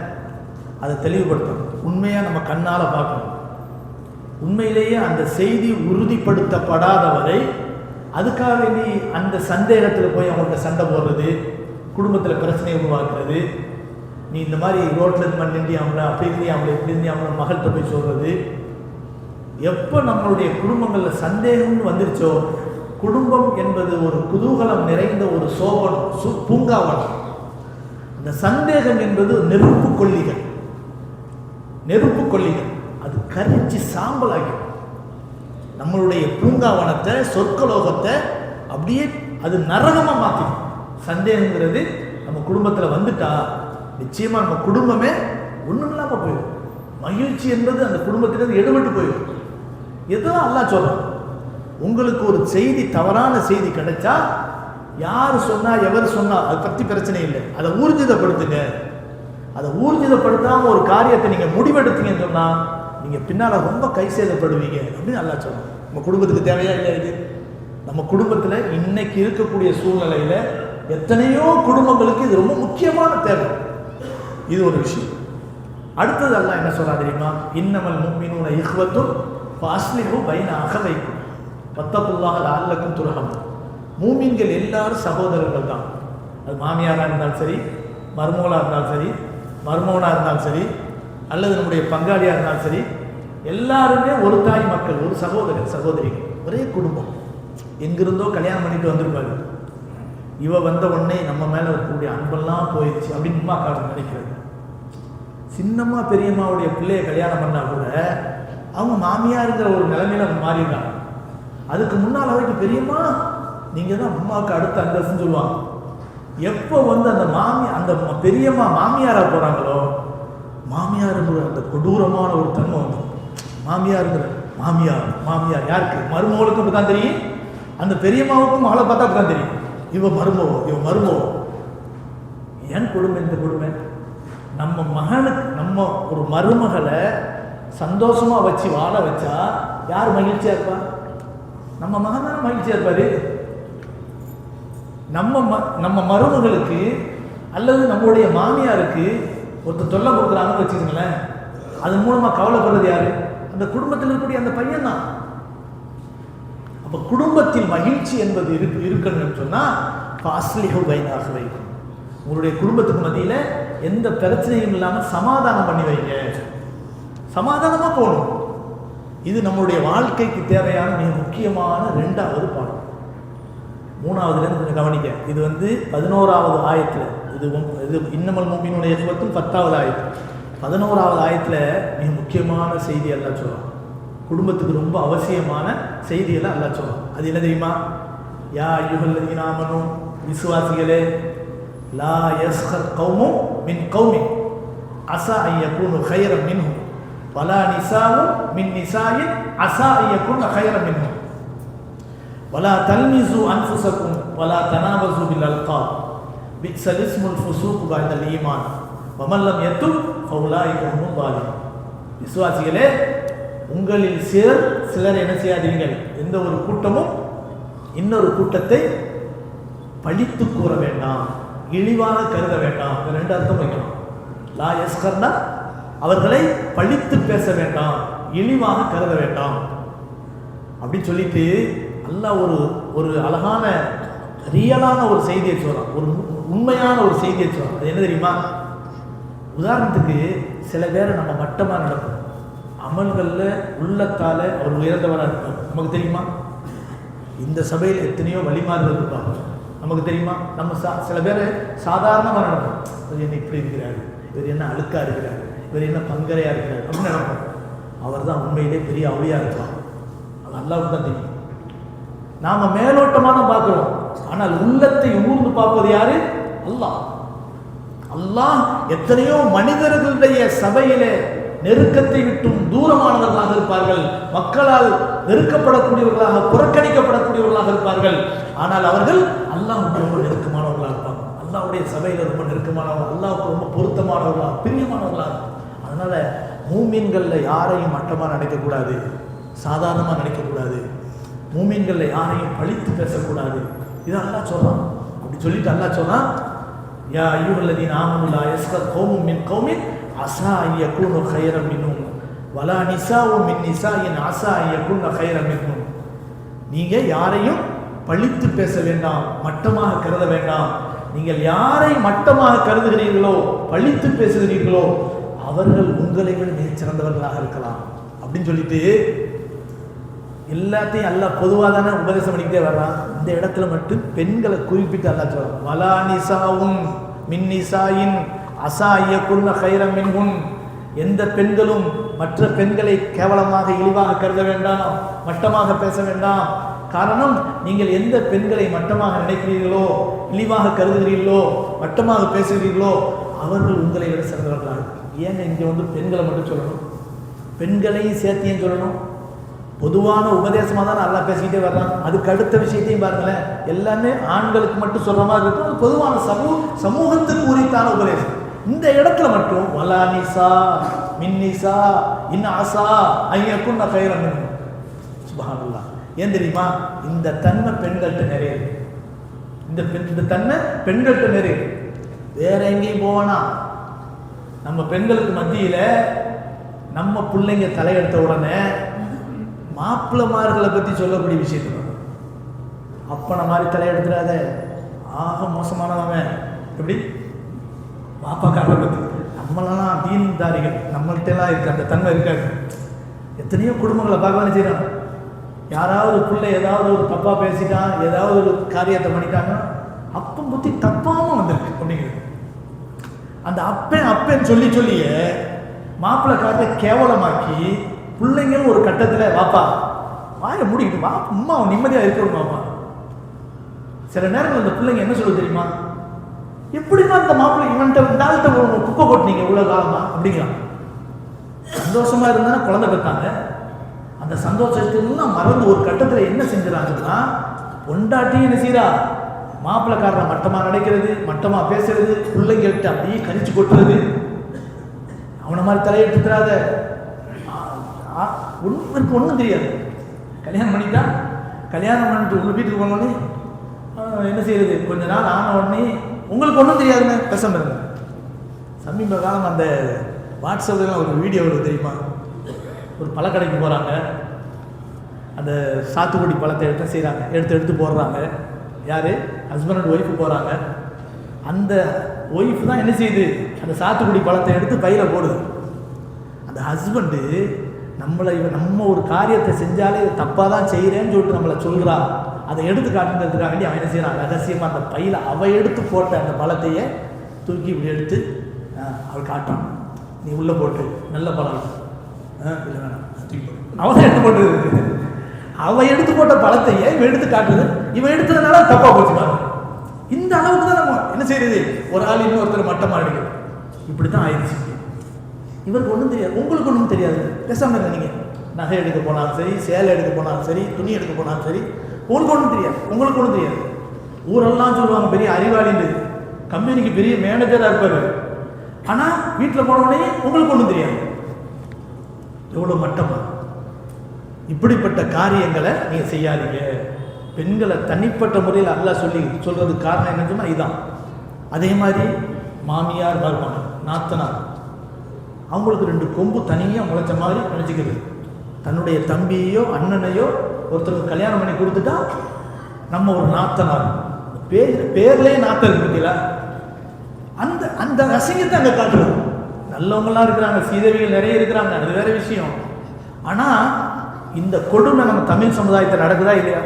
அதை தெளிவுபடுத்தணும். உண்மையாக நம்ம கண்ணால் பார்க்கணும். உண்மையிலேயே அந்த செய்தி உறுதிப்படுத்தப்படாத வரை அதுக்காக வேண்டி அந்த சந்தேகத்தில் போய் அவங்கள்ட்ட சண்டை போடுறது, குடும்பத்தில் பிரச்சனையை உருவாக்குறது, நீ இந்த மாதிரி ரோட்டில் இருந்து நின்று அவங்கள அப்படி இருந்து அவங்கள இப்படி இருந்து அவங்கள மகள்கிட்ட போய் சொல்கிறது. எப்போ நம்மளுடைய குடும்பங்களில் சந்தேகம்னு வந்துருச்சோ, குடும்பம் என்பது ஒரு குதூகலம் நிறைந்த ஒரு சோபனம், பூங்காவனம். அந்த சந்தேகம் என்பது நெருப்பு கொல்லிகள், நெருப்பு கொல்லிகள். அது கரிச்சு சாம்பலாக்கி நம்மளுடைய பூங்காவனத்தை, சொர்க்கலோகத்தை அப்படியே அது நரகமாக மாற்றிடும். சந்தேகங்கிறது நம்ம குடும்பத்தில் வந்துட்டா நிச்சயமாக நம்ம குடும்பமே ஒன்றும் இல்லாமல் போயிடும். மகிழ்ச்சி என்பது அந்த குடும்பத்திலிருந்து எடுபட்டு போயிடும். எதுவும் அல்லாஹ் சொல்றான். உங்களுக்கு ஒரு செய்தி, தவறான செய்தி கிடைச்சா யார் சொன்னா எவர் சொன்னா அதை பற்றி பிரச்சனை இல்லை, அதை ஊர்ஜிதப்படுத்துங்க. அதை ஊர்ஜிதப்படுத்தாமல் ஒரு காரியத்தை நீங்கள் முடிவெடுத்தீங்கன்னு சொன்னால் நீங்கள் பின்னால் ரொம்ப கை சேதப்படுவீங்க அப்படின்னு அல்லாஹ் சொல்றான். நம்ம குடும்பத்துக்கு தேவையா இல்லை இது? நம்ம குடும்பத்தில் இன்னைக்கு இருக்கக்கூடிய சூழ்நிலையில் எத்தனையோ குடும்பங்களுக்கு இது ரொம்ப முக்கியமான தேவை. இது ஒரு விஷயம். அடுத்தது அல்லாஹ் என்ன சொல்றா தெரியுமா? இன்னமல் முஃமினூன இஹ்வத்துன் ஃபஅஸ்லிஹு பைன அஹவைக்கும் வத்தகுல்லாஹ லஅல்லகும் துர்ஹமூன். மூமின்கள் எல்லாரும் சகோதரர்கள் தான். அது மாமியாராக இருந்தாலும் சரி, மருமகளாக இருந்தாலும் சரி, மருமகனாக இருந்தாலும் சரி, அல்லது நம்முடைய பங்காளியாக இருந்தாலும் சரி, எல்லாருமே ஒரு தாய் மக்கள், ஒரு சகோதரர் சகோதரிகள், ஒரே குடும்பம். எங்கிருந்தோ கல்யாணம் பண்ணிட்டு வந்திருப்பாரு, இவ வந்த உடனே நம்ம மேலே இருக்கக்கூடிய அன்பெல்லாம் போயிடுச்சு அப்படின்னு அம்மாக்காரங்க நினைக்கிறது. சின்னம்மா பெரியம்மாவுடைய பிள்ளையை கல்யாணம் பண்ணால் கூட அவங்க மாமியாருங்கிற ஒரு நிலைமையில அவங்க மாறிடுறாங்க. அதுக்கு முன்னால் வரைக்கும் பெரியம்மா நீங்கள் தான் அம்மாவுக்கு அடுத்த அந்தஸ்துன்னு சொல்லுவாங்க. எப்போ வந்து அந்த பெரியம்மா மாமியாராக போகிறாங்களோ, மாமியாருங்கிற அந்த கொடூரமான ஒரு தன்மை வந்து மாமியாருங்கிற மாமியார் யாருக்கு? மருமகளுக்கு அப்படி தான் தெரியும், அந்த பெரியம்மாவுக்கும் மகளை பார்த்தா அப்படி தான் தெரியும். இவன் மருமவோ. ஏன் கொடுமை இந்த கொடுமை? நம்ம மகனுக்கு, நம்ம ஒரு மருமகளை சந்தோஷமா வச்சு வாழ வச்சா யார் மகிழ்ச்சியா இருப்பா? நம்ம மகன் தானே மகிழ்ச்சியா இருப்பாரு. நம்ம மருமகளுக்கு அல்லது நம்மளுடைய மாமியாருக்கு ஒருத்தர் தொல்லை கொடுக்குறாங்கன்னு வச்சுக்கோங்களேன், அதன் மூலமா கவலைப்படுறது யாரு? அந்த குடும்பத்தில் இருக்கக்கூடிய அந்த பையன் தான். அப்ப குடும்பத்தில் மகிழ்ச்சி என்பது இருக்கணும்னு சொன்னா ஃபஅஸ்லிஹு பைன அஹ்வைக்கும், உங்களுடைய குடும்பத்துக்கு மத்தியில எந்த பிரச்சனையும் இல்லாமல் சமாதானம் பண்ணி வைங்க, சமாதானமா போகணும். இது நம்மளுடைய வாழ்க்கைக்கு தேவையான மிக முக்கியமான 2வது பாடம். 3வதுலேருந்து கொஞ்சம் கவனிக்க. இது வந்து 11வது ஆயத்தில், இது இன்னமல் முஃமினூன இஹ்வத்துன் 10வது ஆயத்து. 11வது ஆயத்தில் மிக முக்கியமான செய்தி எல்லாம் சொல்லுவோம். குடும்பத்துக்கு ரொம்ப அவசியமான செய்தியெல்லாம் எல்லாம் சொல்லுவோம். அது என்ன தெரியுமா? யா அய்யுஹல்லதீன ஆமனூ, விசுவாசிகளே, லா யஸ்கர் கௌமும் மின் கௌமின் அஸா அன் யகூனு கைரன் மின்ஹும் வலா நிசாவும் மின் நிசாயின் அஸா அன் யகூன கைரன் மின்ஹும் வலா தல்மிஸு அன்ஃபுஸக்கும் வலா தனாபஸு பில் அல்காப் பிஸல் இஸ்முல் ஃபுசூக் பஅதல் ஈமான் வமன் லம் யதுப் ஃபஉலாயிக ஹுமுல் ஸாலிமூன். விசுவாசிகளே, உங்களில் சிலர் என்ன செய்யாதீர்கள், எந்த ஒரு கூட்டமும் இன்னொரு கூட்டத்தை பழித்து கூற வேண்டாம், இழிவாக கருத வேண்டாம். ரெண்டு அர்த்தம் வைக்கணும். லா யஸ்கர்னா அவர்களை பழித்து பேச வேண்டாம், இழிவாக கருத வேண்டாம் அப்படின்னு சொல்லிட்டு அல்லாஹ் ஒரு அழகான ரியலான ஒரு செய்தியை சொல்றான், ஒரு உண்மையான ஒரு செய்தியை சொல்றான். அது என்ன தெரியுமா? உதாரணத்துக்கு சில பேரை நம்ம மட்டமாக நடக்கும், அமல்களில் உள்ளத்தால அவர் உயர்ந்தவராக இருப்பார். நமக்கு தெரியுமா? இந்த சபையில் எத்தனையோ வழிமாறுகள் இருப்பாங்க, நமக்கு தெரியுமா? நம்ம சில பேர் சாதாரணமாக நடக்கும். இவர் என்ன இப்படி இருக்கிறாரு, இவர் என்ன அழுக்காக இருக்கிறார், இவர் என்ன பங்கரையாக இருக்கிறார் அப்படின்னு நடக்கும். அவர் தான் உண்மையிலே பெரிய அவுளியாக இருக்கலாம். அது அல்லாஹ்வுக்கு தான் தெரியும். நாம் மேலோட்டமாக தான் பார்க்குறோம், ஆனால் உள்ளத்தை ஊர்ந்து பார்ப்பது யாரு? அல்லாஹ். அல்லாஹ் எத்தனையோ மனிதர்களுடைய சபையிலே நெருக்கத்தை விட்டும் தூரமானவர்களாக இருப்பார்கள், மக்களால் நெருக்கப்படக்கூடியவர்களாக, புறக்கணிக்கப்படக்கூடியவர்களாக இருப்பார்கள். ஆனால் அவர்கள் அல்லாஹ்வுக்கு ரொம்ப நெருக்கமானவர்களாக இருப்பாங்க. அல்லாஹ்வுடைய சபையில் ரொம்ப நெருக்கமானவர்கள், அல்லாஹ்வுக்கு ரொம்ப பொருத்தமானவர்களாக, பிரியமானவர்களாக. அதனால மூமின்களில் யாரையும் மட்டமாக நினைக்கக்கூடாது, சாதாரணமாக நினைக்கக்கூடாது. மூமின்களில் யாரையும் பழித்து பேசக்கூடாது. இது அல்லாஹ் சொல்றான். அப்படி சொல்லிட்டு அல்லாஹ் சொல்றான், யா அய்யுஹல்லதீன ஆமனூ லா யஸ்கர் கௌமும் மின் கௌமின் அஸா அன் யகூனு கைரன் மின்ஹும் வலா நிசாவும் மின் நிசாயின் அஸா அன் யகூன கைரன் மின்ஹும். நீங்க யாரையும் பழித்து பேச வேண்டாம், மட்டமாக கருத வேண்டாம். நீங்கள் யாரை மட்டமாக கருதுகிறீர்களோ, பழித்து பேசுகிறீர்களோ, அவர்கள் உங்களை விட மிகச் சிறந்தவர்களாக இருக்கலாம் அப்படின்னு சொல்லிட்டு எல்லாத்தையும் அல்லாஹ் பொதுவாக தானே உபதேசம் பண்ணிக்கிட்டே வர்றான். இந்த இடத்துல மட்டும் பெண்களை குறிப்பிட்டு அல்லாஹ் சொல்றான், வலா நிசாவும் மின் நிசாயின் அஸா அன் யகூன கைரன் மின்ஹும். எந்த பெண்களும் மற்ற பெண்களை கேவலமாக, இழிவாக கருத வேண்டாம், மட்டமாக பேச வேண்டாம். காரணம், நீங்கள் எந்த பெண்களை மட்டமாக நினைக்கிறீர்களோ, இழிவாக கருதுகிறீர்களோ, மட்டமாக பேசுகிறீர்களோ, அவர்கள் உங்களை விட சிறந்தவர்களாக. ஏங்க இங்கே வந்து பெண்களை மட்டும் சொல்லணும், பெண்களையும் சேர்த்தியும் சொல்லணும்? பொதுவான உபதேசமாக தான் நல்லா பேசிக்கிட்டே வர்றான். அதுக்கு அடுத்த விஷயத்தையும் பாருங்களேன், எல்லாமே ஆண்களுக்கு மட்டும் சொல்ற மாதிரி இருக்கும். அது பொதுவான சமூகத்துக்கு உரித்தான உபதேசம். இந்த இடத்துல மட்டும் வலா நிசா மின் நிசா இன் அஸா அன் யகூன கைரன் மின்ஹும். சுப்ஹானல்லாஹ். ஏன் தெரியுமா? இந்த தன்மை பெண்கள்கிட்ட நிறைய இருக்கு. இந்த தன்மை பெண்கள்கிட்ட நிறைய இருக்கு. வேற எங்கேயும் போவானா? நம்ம பெண்களுக்கு மத்தியில நம்ம பிள்ளைங்க தலையெடுத்த உடனே மாப்பிள்ளமார்களை பற்றி சொல்லக்கூடிய விஷயத்துல அப்பனை மாதிரி தலையெடுத்துடாத, ஆக மோசமானவன் எப்படி பாப்பாக்காரரை பற்றி. நம்மளெல்லாம் தீன்தாரிகள், நம்மள்கிட்டலாம் இருக்கு அந்த தன்மை இருக்காது. எத்தனையோ குடும்பங்களை பார்க்க செய்யறாங்க. யாராவது பிள்ளை ஏதாவது ஒரு தப்பாக பேசிட்டான், ஏதாவது ஒரு காரியத்தை பண்ணிட்டாங்கன்னா அப்பன் புத்தி தப்பாமல் வந்திருக்கு அப்படிங்கிறது. அந்த அப்பன்னு சொல்லியே மாப்பிள்ளைக்காரத்தை கேவலமாக்கி பிள்ளைங்களும் ஒரு கட்டத்தில் வாப்பா வாயை மூடிக்கிட்டு வா, அம்மா நிம்மதியாக இருக்கணும் வாப்பா. சில நேரங்கள் அந்த பிள்ளைங்க என்ன சொல்ல தெரியுமா? எப்படிமா இந்த மாப்பிள்ளை இவன்ட்ட இந்த குப்பை போட்டுனீங்க இவ்வளோ காலமா அப்படிங்கிறான். சந்தோஷமா இருந்தா குழந்தை பெற்றாங்க, அந்த சந்தோஷத்தெல்லாம் மறந்து ஒரு கட்டத்தில் என்ன செஞ்சுறாங்கன்னா, பொண்டாட்டியும் என்ன செய்யறா, மாப்பிள்ளைக்காரனை மட்டமாக நினைக்கிறது, மட்டமாக பேசுறது, பிள்ளைங்கள்ட்ட அப்படியே கரிச்சு கொட்டுறது. அவனை மாதிரி தலையெடுத்துறாத, ஒன்றுக்கு ஒன்றும் தெரியாது. கல்யாணம் பண்ணிட்டா, கல்யாணம் பண்ணிட்டு உங்கள் வீட்டுக்கு போனோடனே என்ன செய்யறது, கொஞ்ச நாள் ஆன உடனே உங்களுக்கு ஒன்றும் தெரியாதுன்னு பேசாம இருங்க. சமீப காலம் அந்த வாட்ஸ்அப்பில் ஒரு வீடியோ வருது தெரியுமா? ஒரு பழக்கடைக்கு போகிறாங்க, அந்த சாத்துக்குடி பழத்தை எடுத்து போடுறாங்க. யார்? ஹஸ்பண்ட் அண்ட் ஒய்ஃபு போகிறாங்க. அந்த ஒய்ஃப் தான் என்ன செய்யுது, அந்த சாத்துக்குடி பழத்தை எடுத்து பையில் போடுது. அந்த ஹஸ்பண்டு நம்ம ஒரு காரியத்தை செஞ்சாலே தப்பாக தான் செய்கிறேன்னு சொல்லிட்டு நம்மளை சொல்கிறா. அதை எடுத்து காட்டுங்கிறதுக்காக வேண்டி அவன் என்ன செய்யறான், ரகசியமாக அந்த பையில் அவள் எடுத்து போட்ட அந்த பழத்தையே தூக்கி இப்படி எடுத்து அவள் காட்டான். நீ உள்ளே போட்டு நல்ல பழம் இல்லை வேணாம் அவன் எடுத்து போட்டு அவன் எடுத்து போட்ட பழத்தையே இவன் எடுத்து காட்டுறது, இவன் எடுத்ததுனால தப்பா போச்சு பாருங்க. இந்த அளவுக்கு தான் நம்ம என்ன செய்யறது, ஒரு ஆள் இன்னொருத்தர் மட்டமா அடிக்கிறது. இப்படி தான் ஆயிடுச்சு. இவருக்கு ஒன்றும் தெரியாது, உங்களுக்கு ஒன்றும் தெரியாது, பேசாமல் இருங்க. நீங்கள் நகை எடுக்க போனாலும் சரி, சேலை எடுக்க போனாலும் சரி, துணி எடுக்க போனாலும் சரி, உங்களுக்கு ஒன்றும் தெரியாது, உங்களுக்கு ஒன்றும் தெரியாது. ஊரெல்லாம் சொல்லுவாங்க பெரிய அறிவாளின்னு, கம்பெனிக்கு பெரிய மேனேஜராக இருப்பார். ஆனால் வீட்டில் போனவுடனே உங்களுக்கு ஒன்றும் தெரியாது. எவ்வளோ மட்டமா! இப்படிப்பட்ட காரியங்களை நீங்கள் செய்யாதீங்க. பெண்களை தனிப்பட்ட முறையில் அல்லாஹ் சொல்றதுக்கு காரணம் என்ன சொன்னால் இதுதான். அதே மாதிரி மாமியார் மருமகன் நாத்தனார் அவங்களுக்கு 2 கொம்பு தனியாக முளைச்ச மாதிரி நினச்சிக்கிறது. தன்னுடைய தம்பியையோ அண்ணனையோ ஒருத்தருக்கு கல்யாணம் பண்ணி கொடுத்துட்டா நம்ம ஒரு நாத்தனார், பேர்லேயே நாத்தம் இருக்குங்களா, அந்த அந்த ரசிகத்தை அங்கே காட்டுறது. நல்லவங்களாம் இருக்கிறாங்க, சீதவிகள் நிறைய இருக்கிறாங்க, அது வேற விஷயம். ஆனால் இந்த கொடுமை நம்ம தமிழ் சமுதாயத்தில் நடக்குதா இல்லையா,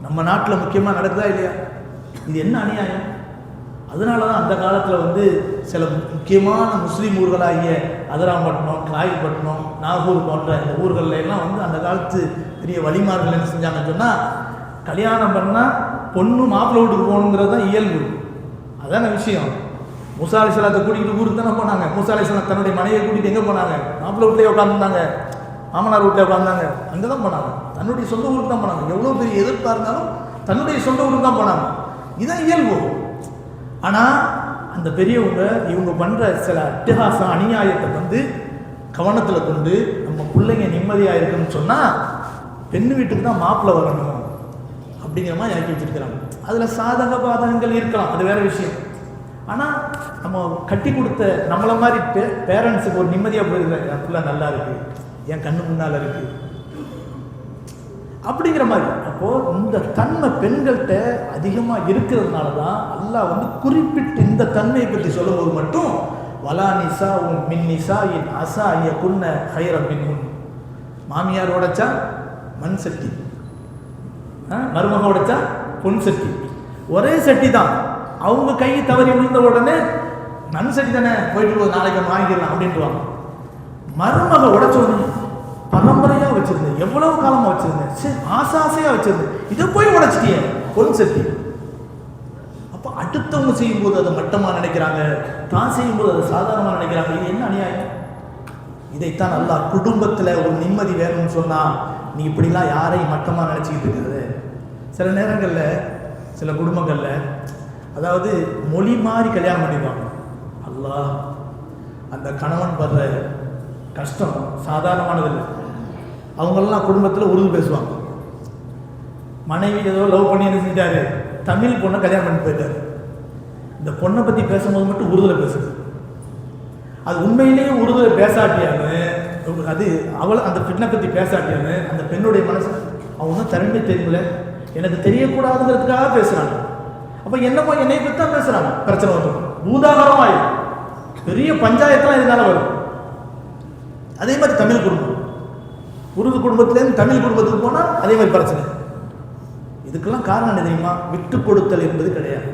நம்ம நாட்டில் முக்கியமாக நடக்குதா இல்லையா? இது என்ன அநியாயம்! அதனால தான் அந்த காலத்தில் சில முக்கியமான முஸ்லீம் ஊர்களாகிய அதிராம்பட்டினம், காயல்பட்டினம், நாகூர் போன்ற இந்த ஊர்களில் எல்லாம் அந்த காலத்து பெரிய வழிமார்கள் என்ன செஞ்சாங்கன்னு சொன்னால், கல்யாணம் பண்ணால் பொண்ணு மாப்பிள்ளை வீட்டுக்கு போகணுங்கிறது தான் இயல்பு. அதான விஷயம். மூசா அலைஹிஸ்ஸலாத்தை கூட்டிகிட்டு ஊருக்கு தானே போனாங்க. மூசா அலைஹிஸ்ஸலாம் தன்னுடைய மனைவியை கூட்டிகிட்டு எங்கே போனாங்க? மாப்பிள்ளை வீட்டிலே உட்காந்துருந்தாங்க, மாமனார் வீட்டில் உட்காந்தாங்க, அங்கே தான் போனாங்க. தன்னுடைய சொந்த ஊருக்கு தான் போனாங்க. எவ்வளோ பெரிய எதிர்ப்பாக இருந்தாலும் தன்னுடைய சொந்த ஊருக்கு தான் போனாங்க. இதுதான் இயல்பு. ஆனால் அந்த பெரியவங்க இவங்க பண்ணுற சில அட்டகாசம் அநியாயத்தை கவனத்தில் கொண்டு நம்ம பிள்ளைங்க நிம்மதியாக இருக்குன்னு சொன்னால் பெண்ணு வீட்டுக்கு தான் மாப்பிள்ளை வரணும் அப்படிங்கிற மாதிரி இறக்கி வச்சுருக்கிறாங்க. அதில் சாதக பாதகங்கள் இருக்கலாம், அது வேறு விஷயம். ஆனால் நம்ம கட்டி கொடுத்த நம்மளை மாதிரி பேரண்ட்ஸுக்கு ஒரு நிம்மதியாக போயிருக்காங்க, என் பிள்ளை நல்லா இருக்குது, என் கண்ணு முன்னால் இருக்குது அப்படிங்கிற மாதிரி. அப்போது இந்த தன்மை பெண்கள்கிட்ட அதிகமாக இருக்கிறதுனால தான் அல்லாஹ் குறிப்பிட்டு இந்த தன்மையை பற்றி சொல்லும்போது மட்டும் வலா நிசா மின் நிசா இன் அசா ஐய குன்ன ஹைர மின். மாமியார் உடைச்சா மண் சட்டி, மருமக உடைச்சா பொன் சட்டி, ஒரே சட்டி தான். அவங்க கை தவறி விழுந்த உடனே மண் சட்டி தானே, போயிட்டு நாளைக்கு வாங்கிடலாம் அப்படின்ட்டுவாங்க. மருமக உடைச்ச உடனே பரம்பரையாக வச்சிருந்தேன், எவ்வளவு காலமாக வச்சிருந்தேன், ஆசையாக வச்சிருந்தேன், இதை போய் உடைச்சிட்டிய பொன் சட்டி. அப்போ அடுத்தவங்க செய்யும்போது அதை மட்டமாக நினைக்கிறாங்க, தான் செய்யும்போது அதை சாதாரணமாக நினைக்கிறாங்க. இது என்ன அநியாயம்! இதைத்தான் அல்லாஹ் குடும்பத்தில் ஒரு நிம்மதி வேணும்னு சொன்னால் நீ இப்படிலாம் யாரையும் மட்டமாக நினச்சிக்கிட்டு இருக்கிறது. சில நேரங்களில் சில குடும்பங்களில் அதாவது மொழி மாறி கல்யாணம் பண்ணிடுவாங்க. அல்லாஹ் அந்த கணவன் படுற கஷ்டம் சாதாரணமானதில்லை. அவங்களெல்லாம் குடும்பத்தில் உருது பேசுவாங்க. மனைவி ஏதோ லவ் பண்ணி என்ன செஞ்சாரு, தமிழ் பொண்ணை கல்யாணம் பண்ணி போயிட்டாரு. இந்த பொண்ணை பற்றி பேசும்போது மட்டும் உருதுல பேசுது. அது உண்மையிலேயே உருதுல பேசாட்டியான்னு, அது அவள் அந்த பெண்ணை பற்றி பேசாட்டியான்னு அந்த பெண்ணுடைய மனசு அவங்க தனிமை தெரியல, எனக்கு தெரியக்கூடாதுங்கிறதுக்காக பேசுகிறாங்க. அப்போ என்னமோ என்னை பற்றி தான் பேசுகிறாங்க. பிரச்சனை வரும், பூதாகரமாயிடும், பெரிய பஞ்சாயத்துலாம் இதனால வரும். அதே மாதிரி தமிழ் குடும்பம், உருது குடும்பத்திலேருந்து தமிழ் குடும்பத்துக்கு போனால் அதே மாதிரி பிரச்சனை. இதுக்கெல்லாம் காரணம் என்ன தெரியுமா? விட்டு கொடுத்தல் என்பது கிடையாது.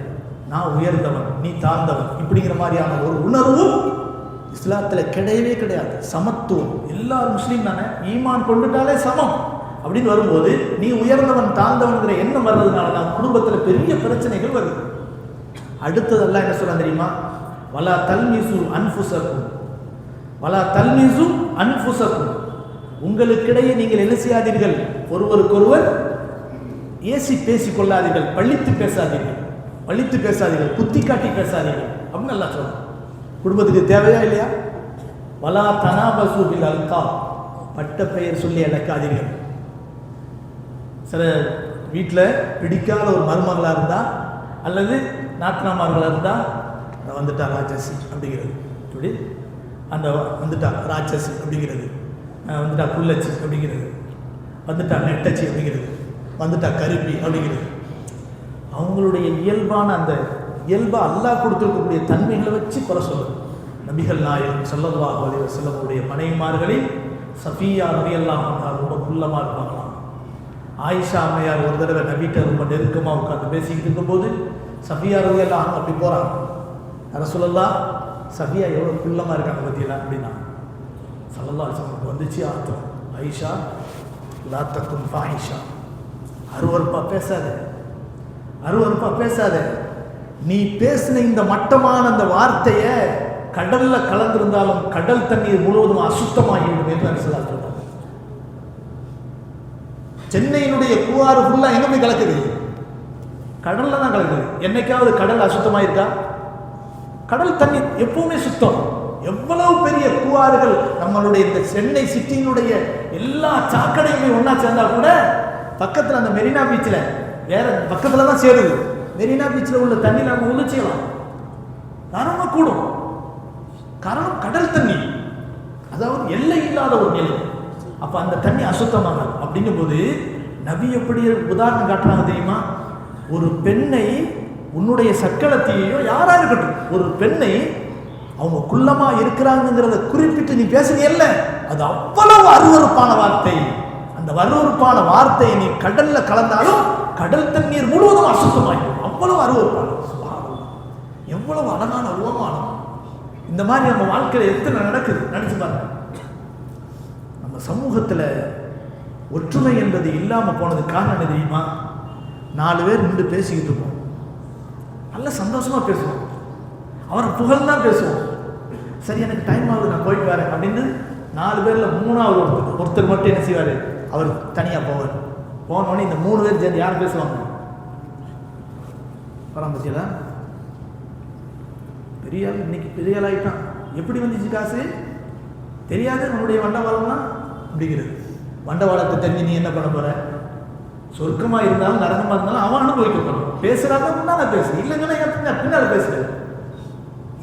நான் உயர்ந்தவன், நீ தாழ்ந்தவன் இப்படிங்கிற மாதிரியான ஒரு உணர்வும் இஸ்லாத்தில் கிடையவே கிடையாது. சமத்துவம், எல்லாரும் முஸ்லீம் தானே, ஈமான் கொண்டுட்டாலே சமம் அப்படின்னு வரும்போது நீ உயர்ந்தவன் தாழ்ந்தவன்கிற எண்ணம் வர்றதுனால தான் குடும்பத்தில் பெரிய பிரச்சனைகள் வருது. அடுத்ததெல்லாம் என்ன சொல்ல தெரியுமா? வலா தல்மிசு அன்ஃபுஸக்கும், வலா தல்மிசு அன்ஃபுஸக்கும், உங்களுக்கிடையே நீங்கள் என்ன செய்யாதீர்கள், ஒருவருக்கொருவர் ஏசி பேசிக் கொள்ளாதீர்கள், பழித்து பேசாதீர்கள், பழித்து பேசாதீர்கள், குத்தி காட்டி பேசாதீர்கள் அப்படின்னு நல்லா சொல்லுங்க. குடும்பத்துக்கு தேவையா இல்லையா? வலா தனாபசு பில் அல்காப், பட்ட பெயர் சொல்லி அழைக்காதீர்கள். சில வீட்டில் பிடிக்காத ஒரு மருமகளாக இருந்தால் அல்லது நாத்தனாமார்களாக இருந்தால் வந்துட்டா ராட்சசி அப்படிங்கிறது, இப்படி அந்த வந்துட்டா ராட்சசி அப்படிங்கிறது, வந்துட்டா புல்லச்சி அப்படிங்கிறது, வந்துட்டா நெட்டச்சி அப்படிங்கிறது, வந்துட்டா கருப்பி அப்படிங்கிறது. அவங்களுடைய இயல்பான அந்த இயல்பாக அல்லாஹ் கொடுத்துருக்கக்கூடிய தன்மைகளை வச்சு குறை சொல்லுது. நபிகள் நாயகம் ஸல்லல்லாஹு அலைஹி வஸல்லம் மனைவிமார்களில் சஃபியா ரலியல்லாஹு அன்ஹா ரொம்ப குள்ளமாக இருப்பாங்களாம். ஆயிஷா அம்மையார் ஒரு தடவை நபிட்ட ரொம்ப நெருக்கமாக உட்காந்து பேசிக்கிட்டு இருக்கும்போது சஃபியா ரலியல்லாஹு அன்ஹா அப்படி போகிறாங்க. ரசூலுல்லாஹ் சஃபியா எவ்வளோ குள்ளமாக இருக்காங்க பற்றியெல்லாம் அப்படின்னா ஸல்லல்லாஹு அலைஹி வஸல்லம் வந்துச்சு ஆத்தம், ஐஷா லா தகுன் ஃபாஹிஷா, அருவருப்பாக பேசாத, அருவருப்பாக பேசாத. நீ பேசின இந்த மட்டமான அந்த வார்த்தையை கடல்ல கலந்திருந்தாலும் கடல் தண்ணீர் முழுவதும் அசுத்தமாகிவிடும் என்று சொல்றாங்க. சென்னையினுடைய கூவாறு ஃபுல்லா எங்க போய் கலக்குது? கடல்ல தான் கலக்குது. என்னைக்காவது கடல் அசுத்தமாயிருக்கா? கடல் தண்ணீர் எப்பவுமே சுத்தம். எவ்வளவு பெரிய கூவாறுகள் நம்மளுடைய இந்த சென்னை சிட்டியினுடைய எல்லா சாக்கடையுமே ஒன்னா சேர்ந்தா கூட பக்கத்துல அந்த மெரினா பீச்சில் வேற பக்கத்துல தான் சேருது. மெரினா பீச்சில் உள்ள தண்ணி நம்ம உள்ள செய்யலாம், தாராளமா கூடும். காரணம் கடல் தண்ணி, அதாவது எல்லை இல்லாத ஒரு நிலை. அப்ப அந்த தண்ணி அசுத்தமாக அப்படிங்கும் போது நபி எப்படி உதாரணம் காட்டுறாங்க தெரியுமா? ஒரு பெண்ணை, உன்னுடைய சக்களத்தையோ யாரா இருக்கட்டும், ஒரு பெண்ணை அவங்க குள்ளமா இருக்கிறாங்கிறத குறிப்பிட்டு நீ பேசுனீல்ல, அது அவ்வளவு அருவருப்பான வார்த்தை. அந்த அருவருப்பான வார்த்தையை நீ கடல்ல கலந்தாலும் கடல் தண்ணீர் முழுவதும் அசுத்தமாயிடும். அவ்வளவு அருவருப்பான, எவ்வளவு அழகான உவமானம். இந்த மாதிரி நம்ம வாழ்க்கையில எத்தனை நடக்குது நினைச்சு பாருங்க. நம்ம சமூகத்துல ஒற்றுமை என்பது இல்லாம போனது காரணம் என்ன தெரியுமா? 4 பேர் நின்று பேசிக்கிட்டு இருப்போம், நல்ல சந்தோஷமா பேசுவோம், அவரை புகழ்தான் பேசுவோம். சரி எனக்கு டைம் ஆகுது நான் போயிட்டு வரேன் அப்படின்னு 4 பேர்ல 3ஆவது ஒருத்தர் மட்டும் என்ன செய்வாரு? அவர் தனியா போவார். போனோடனே இந்த 3 பேர் சேர்ந்து யார் பேசுவாங்க? பரம்பத்தியா பெரிய ஆள், இன்னைக்கு பெரிய ஆள் ஆகிட்டான், எப்படி வந்துச்சு காசு தெரியாது, நம்முடைய வண்டவாளம்லாம் அப்படிங்கிறது. வண்டவாளத்தை தெரிஞ்சு நீ என்ன பண்ண போற? சொர்க்கமா இருந்தாலும் நரகமா இருந்தாலும் அவன் அனுபவிக்கப்படும். பேசுறாங்க முன்னால பேசு, இல்லைங்கன்னா பின்னால பேசுறது.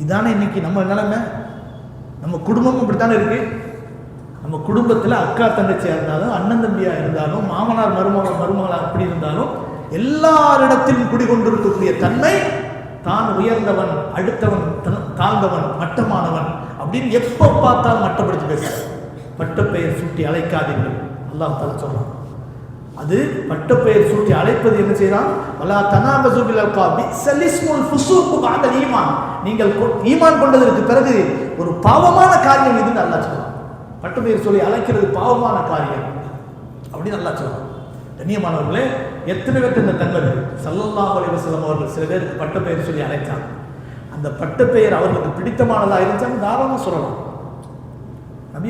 இதானே இன்னைக்கு நம்ம நிலைமை. நம்ம குடும்பமும் இப்படித்தானே இருக்கு. நம்ம குடும்பத்தில் அக்கா தங்கச்சியா இருந்தாலும், அண்ணன் தம்பியா இருந்தாலும், மாமனார் மருமகளா அப்படி இருந்தாலும், எல்லாரிடத்திலும் குடிகொண்டிருக்கக்கூடிய தன்மை தான் உயர்ந்தவன், அடுத்தவன் தாழ்ந்தவன், மட்டமானவன் அப்படின்னு எப்ப பார்த்தாலும் மட்டப்படுத்தி பேச. பட்டப்பெயர் சூட்டி அழைக்காதீர்கள் அல்லாஹ் தஆலா சொல்றான். அது பட்டப்பெயர் சூட்டி அழைப்பது என்ன செய்யறான்? வலா தனாபஸு பில் அல்காப் பிஸல் இஸ்முல் ஃபுசூக் பஅத ஈமான். நீங்கள் ஈமான் கொண்டதற்கு பிறகு ஒரு பாவமான காரியம் இதுன்னு அல்லாஹ் சொல்றான். பட்டப்பெயர் சொல்லி அழைக்கிறது பாவமான காரியம் அப்படின்னு அல்லாஹ் சொல்றான். கண்ணியமானவர்களே, எத்தனை பேருக்கு இந்த தன்மை? ஸல்லல்லாஹு அலைஹி வஸல்லம் அவர்கள் சில பேருக்கு பட்டப்பெயர் சொல்லி அழைத்தாங்க. அந்த பட்டப்பெயர் அவர்களுக்கு பிடித்தமானதாக இருந்துச்சாங்க, தாராளமாக சொல்லலாம். நபி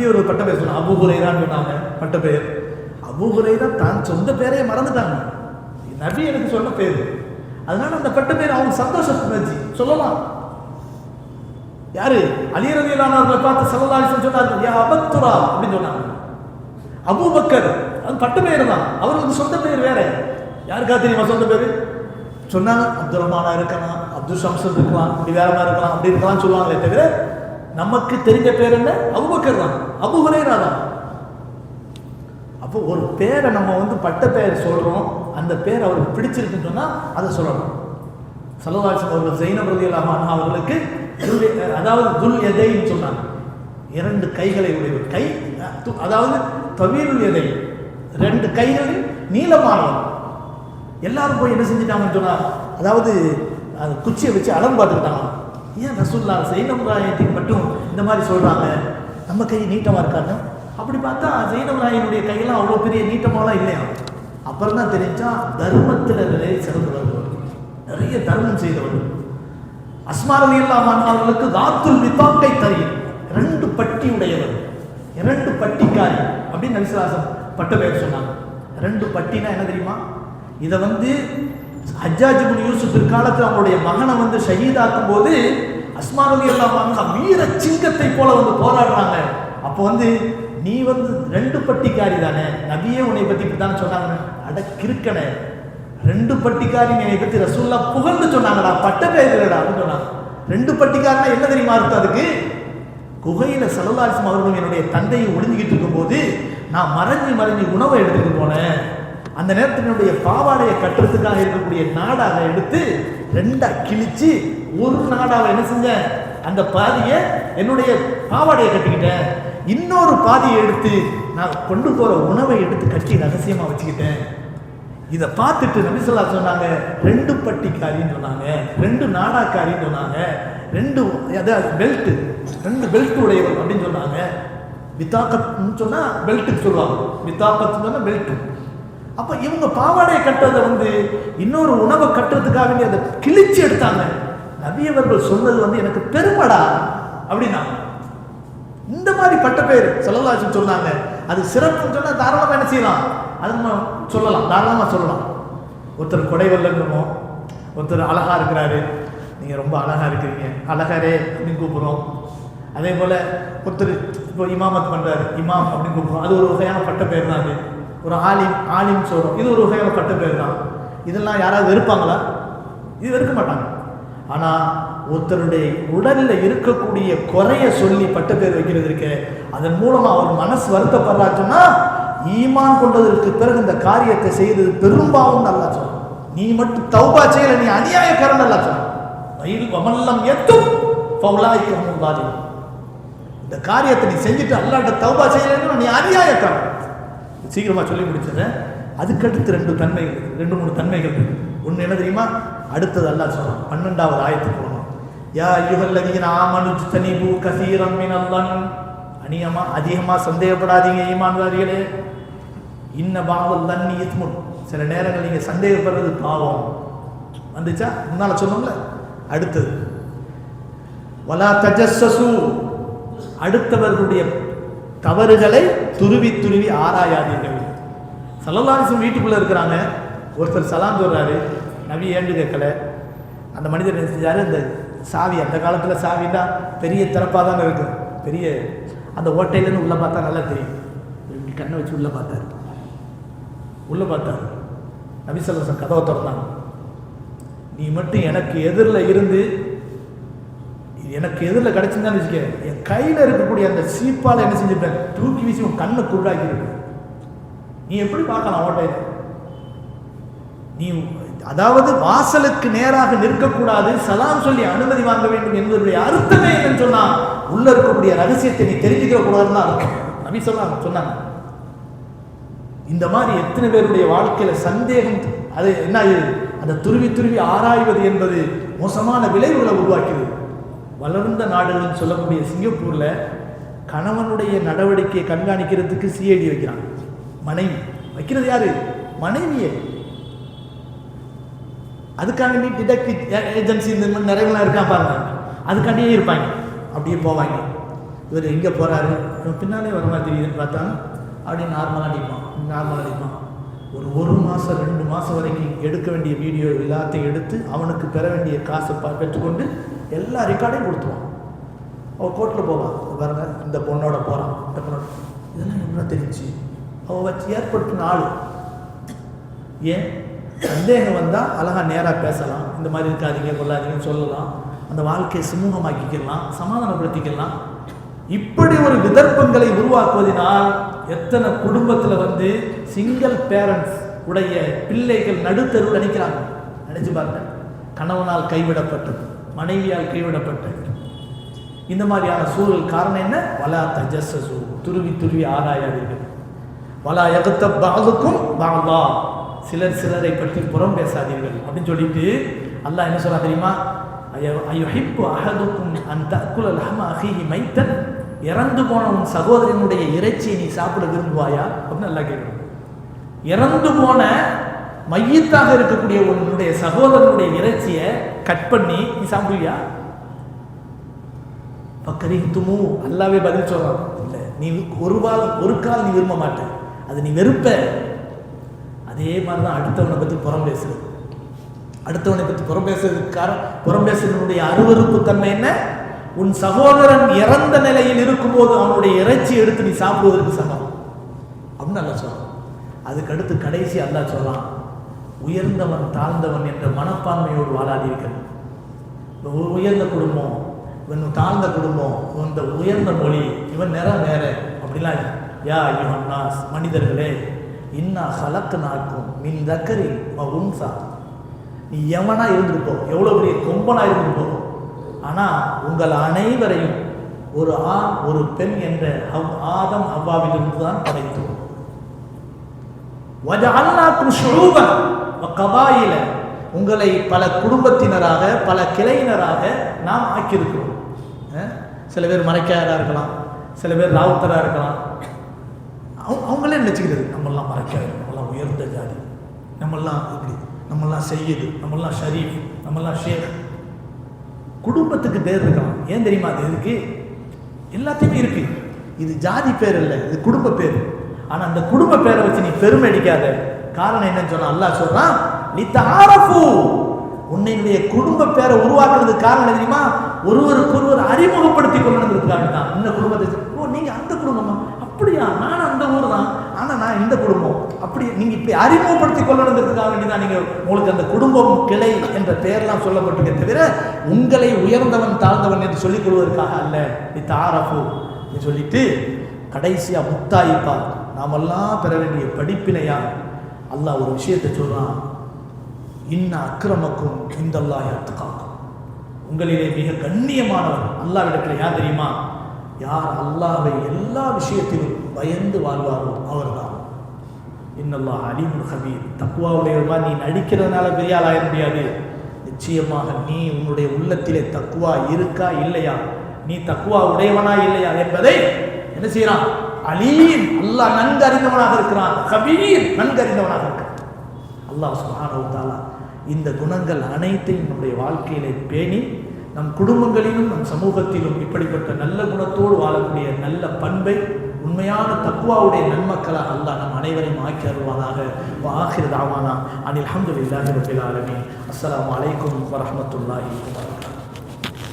அவர்கள் பட்டப்பெயர் சொன்னாங்க. அபூ ஹுரைரான்னு சொன்னாங்க பட்டப்பெயர். அபூ ஹுரைரா தான் சொந்த பேரையே மறந்துட்டாங்க, நபி எனக்கு சொன்ன பேரு. அதனால அந்த பட்டப்பெயர் அவங்க சந்தோஷத்துக்கு சொல்லலாம். யாரு? அலி ரலியல்லாஹு அன்ஹு அவர்களை பார்த்து ஸல்லல்லாஹு அலைஹி வஸல்லம் சொன்னாங்க, யா அபத்துரா அப்படின்னு சொன்னாங்க. அபூபக்கர் அது பட்டப்பெயர் தான், அவர்களுக்கு சொந்த பெயர் வேற. யாருக்கா தெரியுமா சொந்த பேரு? சொன்னாங்க அப்துல் ரஹ்மானா இருக்கலாம், அப்துல் ஷம்சத் இருக்கலாம், அப்படி வேறமா இருக்கலாம், அப்படி இருக்கலாம் சொல்லுவாங்களே தவிர நமக்கு தெரிஞ்ச பேர் என்ன? அபூபக்கர் தான், அபூ ஹுரைரா தான். அப்போ ஒரு பேரை நம்ம பட்ட பெயர் சொல்றோம், அந்த பேர் அவருக்கு பிடிச்சிருக்குன்னு சொன்னா அதை சொல்லணும். ஸல்லல்லாஹு அலைஹி வஸல்லம் அவர்கள் ஸைனப் ரலியல்லாஹு அன்ஹா அவர்களுக்கு அதாவது துல் யதைன்னு சொன்னாங்க, 2 கைகளை உடையவர். கை அதாவது தவீலுல் யதை, 2 கைகள் நீளமானவர். எல்லாரும் போய் என்ன செஞ்சுட்டாங்கன்னு சொன்னா, அதாவது குச்சியை வச்சு அளவு பார்த்துக்கிட்டாங்க. ஏன் ரசூலுல்லாஹ் ஸைனப் ராயத்துக்கு மட்டும் இந்த மாதிரி சொல்றாங்க, நம்ம கை நீட்டமா இருக்காங்க? அப்படி பார்த்தா ஸைனப் ராயினுடைய கையெல்லாம் அவ்வளோ பெரிய நீட்டமாலாம் இல்லையா. அப்புறம் தான் தெரிஞ்சா தர்மத்தில் நிறைய சிறந்தவர்கள், நிறைய தர்மம் செய்தவர்கள். அஸ்மா ரலியல்லாஹு அன்ஹா அவர்களுக்கு தாத்துல் விதாக்கை தரீர், 2 பட்டி உடையவர், 2 பட்டிக்காரி அப்படின்னு நபி ஸல்லல்லாஹு அலைஹி வஸல்லம் பட்ட பெயர் சொன்னாங்க. 2 பட்டினா என்ன தெரியுமா? இதை ஹஜ்ஜாஜ் இப்னு யூசுப் பிற்காலத்தில் அவங்களுடைய மகனை ஷஹீதாக்கும் போது அஸ்மா ரலியல்லாஹு அன்ஹா வீர சிங்கத்தை போல போராடுறாங்க. அப்போ நீ 2 பட்டிக்காரி தானே, நபியே உன்னை பத்தி இப்படித்தானே சொன்னாங்க. அட கிறுக்கனே, 2 பட்டிக்காரி என்னை பத்தி ரசூலுல்லாஹ் புகழ்ந்து சொன்னாங்கடா, பட்ட பெயர் இல்லடா அப்படின்னு சொன்னாங்க. 2 பட்டிக்காரினா என்ன தெரியுமா அர்த்தம் அதுக்கு? குகையில ஸல்லல்லாஹு அலைஹி வஸல்லம் அவர்கள் என்னுடைய தந்தையை ஒளிஞ்சிக்கிட்டு இருக்கும் போது நான் மறைஞ்சு உணவை எடுத்துட்டு போனேன். அந்த நேரத்தில் என்னுடைய பாவாடையை கட்டுறதுக்காக இருக்கக்கூடிய நாடாவை எடுத்து 2ஆ கிழிச்சு ஒரு நாடாவை என்ன செஞ்சேன், அந்த பாதியை என்னுடைய பாவாடையை கட்டிக்கிட்டேன், இன்னொரு பாதியை எடுத்து நான் கொண்டு போற உணவை எடுத்து கட்டி ரகசியமா வச்சுக்கிட்டேன். இதை பார்த்துட்டு நபி ஸல்லல்லாஹு அலைஹி சொன்னாங்க, 2 பட்டிக்காரின்னு சொன்னாங்க, 2 நாடாக்காரின்னு சொன்னாங்க, 2 அதாவது பெல்ட், 2 பெல்ட் உடையவர் அப்படின்னு சொன்னாங்க. வித்தாக்கத்னு சொன்னா பெல்ட்டுக்கு சொல்லுவாங்க, வித்தாக்கத்னு சொன்னா பெல்ட். அப்ப இவங்க பாவாடையை கட்டுறதை இன்னொரு உணவை கட்டுறதுக்காக வேண்டி அதை கிழிச்சு எடுத்தாங்க. நபி அவர்கள் சொன்னது எனக்கு பெருமடா அப்படின்னா. இந்த மாதிரி பட்ட பேர் ஸல்லல்லாஹு அலைஹி வஸல்லம் சொன்னாங்க. அது சிறப்புன்னு சொன்னா தாராளமா என்ன செய்யலாம், அது நம்ம சொல்லலாம், தாராளமா சொல்லலாம். ஒருத்தர் கொடைவல்லங்கமோ, ஒருத்தர் அழகா இருக்கிறாரு, நீங்க ரொம்ப அழகா இருக்கிறீங்க, அழகரே அப்படின்னு கூப்பிடுறோம். அதே போல ஒருத்தர் இப்போ இமாமத் பண்றாரு, இமாம் அப்படின்னு கூப்பிடுறோம். அது ஒரு வகையான பட்ட பேர் தான். அது ஒரு ஆலிம் சொல்றோம், இது ஒரு வகையான பட்ட பேர் தான். இதெல்லாம் யாராவது வெறுப்பாங்களா? இது வெறுக்க மாட்டாங்க. ஆனா ஒருத்தருடைய உடல்ல இருக்கக்கூடிய குறைய சொல்லி பட்ட பேர் வைக்கிறது இருக்கு, அதன் மூலமா அவர் மனசு வருத்தப்படுறாச்சுன்னா ஈமான் கொண்டதற்கு பிறகு இந்த காரியத்தை செய்தது பெரும்பாவும் நல்லா சொல்லும். நீ மட்டும் தௌபா செய்யல, நீ அநியாயக்காரன் நல்லா சொல்லும். வயல் வமல்லம் எத்தும் ஃபௌலாயிக்கும் வாலிம். இந்த காரியத்தை நீ செஞ்சுட்டு அல்லாஹ்ட்ட தௌபா செய்யலன்னா நீ அநியாயக்காரன். சீக்கிரமா சொல்லி முடிச்சிடுறேன். அதுக்கடுத்து 2 தன்மைகள், 2-3 தன்மைகள். ஒன்று என்ன தெரியுமா? அடுத்தது அல்லாஹ் சொல்றான் 12வது ஆயத்துக்கு போகணும். யா அய்யுஹல்லதீன ஆமனு ஜ்தனிபு கஸீரம் மினல் அநியமா அதிகமா சந்தேகப்படாதீங்க ஈமான்தாரிகளே. இன்ன பாதுல் தன்னி இஸ்முன், சில நேரங்கள் நீங்க சந்தேகப்படுறது பாவம். வந்துச்சா? முன்னால சொன்னோம்ல. அடுத்தது வலா தஜஸ்ஸசு, அடுத்தவர்களுடைய தவறுகளை துருவி ஆராயாதீர்கள். ஸல்லல்லாஹு அலைஹி வஸல்லம் வீட்டுக்குள்ள இருக்கிறாங்க, ஒருத்தர் சலாம் சொல்றாரு, நபி ஏண்டு கேட்கல. அந்த மனிதர் என்ன செஞ்சாரு, இந்த சாவி, அந்த காலத்தில் சாவின்னா பெரிய திறப்பாக தானே இருக்கும், பெரிய அந்த ஓட்டையிலேருந்து உள்ளே பார்த்தா நல்லா தெரியும். இப்படி கண்ணை வச்சு உள்ளே பார்த்தாரு. நபி ஸல்லல்லாஹு அலைஹி வஸல்லம் கதவை திறந்தாங்க. நீ மட்டும் எனக்கு எதிரில் இருந்து, எனக்கு எதிரில் கிடச்சிருந்தான்னு வச்சுக்க, என் கையில் இருக்கக்கூடிய அந்த சீப்பால் என்ன செஞ்சுப்பேன், தூக்கி வீசி உன் கண்ணை குருடாக்கி இருக்கு. நீ எப்படி பார்க்கலாம் ஓட்டையில்? நீ அதாவது வாசலுக்கு நேராக நிற்கக்கூடாது, சலாம் சொல்லி அனுமதி வாங்க வேண்டும் என்பதனுடைய அர்த்தமே என்னன்னு சொன்னா, உள்ள இருக்கக்கூடிய ரகசியத்தை நீ தெரிஞ்சுக்க கூடாதுன்னு அர்த்தம். நபி சொன்னாங்க. இந்த மாதிரி எத்தனை பேருடைய வாழ்க்கையில சந்தேகம், அது என்ன, அந்த துருவி ஆராய்வது என்பது மோசமான விளைவுகளை உருவாக்கியது. வளர்ந்த நாடுகள் சொல்லக்கூடிய சிங்கப்பூர்ல கணவனுடைய நடவடிக்கையை கண்காணிக்கிறதுக்கு சிஐடி வைக்கிறாங்க. மனைவி வைக்கிறது யாரு? மனைவியே. அதுக்காக நீ டிடெக்டிவ் ஏஜென்சி இந்த மாதிரி நிறையலாம் இருக்கான் பாருங்க, அதுக்காண்டியே இருப்பாங்க. அப்படியே போவாங்க. இவர் எங்கே போகிறாரு, பின்னாலே வர மாதிரி தெரியுதுன்னு பார்த்தா அப்படியே நார்மலாக அடிப்பான். ஒரு மாதம் 2 மாதம் வரைக்கும் எடுக்க வேண்டிய வீடியோ எல்லாத்தையும் எடுத்து அவனுக்கு பெற வேண்டிய காசை பெற்றுக்கொண்டு எல்லா ரெக்கார்டையும் கொடுத்துருவான். அவள் கோர்ட்டில் போவான், பாருங்க இந்த பொண்ணோட போகிறான், இந்த பொண்ணோட, இதெல்லாம் என்ன தெரிஞ்சு அவள் வச்சு ஏற்படுத்தின ஆள். ஏன் சந்தேகம் வந்தால் அழகாக நேராக பேசலாம், இந்த மாதிரி இருக்காதீங்க கொள்ளாதீங்கன்னு சொல்லலாம், அந்த வாழ்க்கையை சுமூகமாக்கிக்கலாம், சமாதானப்படுத்திக்கலாம். இப்படி ஒரு விதர்ப்பங்களை உருவாக்குவதனால் எத்தனை குடும்பத்தில் சிங்கிள் பேரண்ட்ஸ் உடைய பிள்ளைகள் நடுத்தருவில் நினைக்கிறாங்க. நினைச்சு பாருங்க, கணவனால் கைவிடப்பட்டது, மனைவியால் கைவிடப்பட்டது, இந்த மாதிரியான சூழல். காரணம் என்ன? வலா தஜஸ்ஸசு, துருவி ஆராயாதீர்கள். வலா யக்தப் பஅதுக்கும் பஅதா, சிலரை பற்றி புறம் பேசாதீர்கள் அப்படின்னு சொல்லிட்டு அல்லாஹ் என்ன சொல்றா தெரியுமா? அயுஹிப்பு அஹதுக்கும் அன் தஅக்குல லஹம அஹீஹி மைத்தன், இறந்து போன உன் சகோதரனுடைய இறைச்சியை நீ சாப்பிட விரும்புவாயா அப்படின்னு அல்லாஹ் கேட்குறான். இறந்து போன மையத்தாக இருக்கக்கூடிய உன்னுடைய சகோதரனுடைய இறைச்சியை கட் பண்ணி நீ சாப்பிடுவியா? பக்கரித்துமு, அல்லாவே பதில் சொல்றான். இல்லை, நீ ஒரு கால் நீ விரும்ப மாட்டேன், அது நீ வெறுப்ப. அதே மாதிரி தான் அடுத்தவனை பற்றி புறம் பேசுறது. அடுத்தவனை பற்றி புறம் பேசுறதுனுடைய அருவருப்பு தன்மை என்ன? உன் சகோதரன் இறந்த நிலையில் இருக்கும்போது அவனுடைய இறைச்சி எடுத்து நீ சாப்பிடுவதற்கு சமம் அப்படின்னு அல்லாஹ் சொல்றான். அதுக்கு அடுத்து கடைசி அல்லாஹ் சொல்றான், உயர்ந்தவன் தாழ்ந்தவன் என்ற மனப்பான்மையோடு வாழாதீர்கள். உயர்ந்த குடும்பம், இவன் தாழ்ந்த குடும்பம், இந்த உயர்ந்த மொழி, இவன் நிறம் வேற அப்படிலாம். யா அய்யுஹன் நாஸ், மனிதர்களே, இன்னா ஹலக்னாக்கும் மின் தக்கரின் வ உன்சா, நீ எவனா இருந்திருப்போ, எவ்வளோ பெரிய கொம்பனா இருந்திருப்போ, ஆனால் உங்கள் அனைவரையும் ஒரு ஆண் ஒரு பெண் என்ற ஆதம் அவ்வாவிலிருந்து தான் படைத்தோம். வஜஅல்னாக்கும் ஷுஊபன் வகபாயில, உங்களை பல குடும்பத்தினராக பல கிளையினராக நாம் ஆக்கியிருக்கிறோம். சில பேர் மரைக்காயராக இருக்கலாம், சில பேர் ராவுத்தராக இருக்கலாம். அவங்களே நினச்சிக்கிறது நம்மெல்லாம் மரைக்காயர், நம்மெல்லாம் உயர்ந்த ஜாதி, நம்மெல்லாம் இப்படி, நம்மெல்லாம் செய்யுது, நம்மெல்லாம் ஷரீஃப், நம்மெல்லாம் ஷேக். குடும்பத்துக்கு பேர் இருக்கலாம். ஏன் தெரியுமா? அது இருக்கு, எல்லாத்தையுமே இருக்கு. இது ஜாதி பேர் இல்லை, இது குடும்ப பேர். ஆனா அந்த குடும்ப பேரை வச்சு நீ பெருமை அடிக்காத. காரணம் என்னன்னு சொன்னா அல்லாஹ் சொல்றான், லிதஆரஃபு, உன்னுடைய குடும்ப பேரை உருவாக்குறதுக்கு காரணம் தெரியுமா? ஒருவருக்கொருவர் அறிமுகப்படுத்திக் கொள்ளணுங்கிறதுக்காக தான். இந்த குடும்பத்தை, ஓ நீங்க அந்த குடும்பமா, அப்படியா, நான் அந்த ஊர் தான், ஆனா நான் இந்த குடும்பம், அப்படி நீங்க இப்படி அறிமுகப்படுத்திக் கொள்ளணுங்கிறதுக்காக வேண்டிதான் நீங்க உங்களுக்கு அந்த குடும்பம் கிளை என்ற பெயர்லாம் சொல்லப்பட்டிருக்க தவிர உங்களை உயர்ந்தவன் தாழ்ந்தவன் என்று சொல்லிக் கொள்வதற்காக அல்ல. லிதஆரஃபு சொல்லிட்டு கடைசியா முத்தாயிப்பா நாமெல்லாம் பெற வேண்டிய படிப்பினையா அல்லாஹ் ஒரு விஷயத்தை சொல்றான், இன்ன அக்ரமக்கும் இந்தல்லாஹி அத்காக்கும், உங்களிலே மிக கண்ணியமானவர் அல்லாஹ்விடத்தில் யார் தெரியுமா? யார் அல்லாஹ்வை எல்லா விஷயத்திலும் பயந்து வாழ்வாரோ அவர்தான். இன்னல்லாஹ் அலீமுல் ஹபீர். தக்வாவுடையவா நீ நடிக்கிறதுனால பெரிய ஆளாக முடியாது. நிச்சயமாக நீ உன்னுடைய உள்ளத்திலே தக்வா இருக்கா இல்லையா, நீ தக்வா உடையவனா இல்லையா என்பதை என்ன செய்யறான்? அலீம், அல்லாஹ் நன்கு அறிந்தவனாக இருக்கிறான். கபீர், நன்கு அறிந்தவனாக இருக்கிறான். அல்லாஹ் சுப்ஹானஹு வ தஆலா இந்த குணங்கள் அனைத்தையும் நம்முடைய வாழ்க்கையிலே பேணி நம் குடும்பங்களிலும் நம் சமூகத்திலும் இப்படிப்பட்ட நல்ல குணத்தோடு வாழக்கூடிய நல்ல பண்பை உண்மையான தக்வாவுடைய நன்மக்களாக அல்லாஹ் நம் அனைவரையும் ஆக்கி அருள்வானாக. வஆகிரு தஅவானா அனில் ஹம்துலில்லாஹி ரப்பில் ஆலமீன். அஸ்ஸலாமு அலைக்கும் வரஹ்மத்துல்லாஹி வபரகாத்துஹு.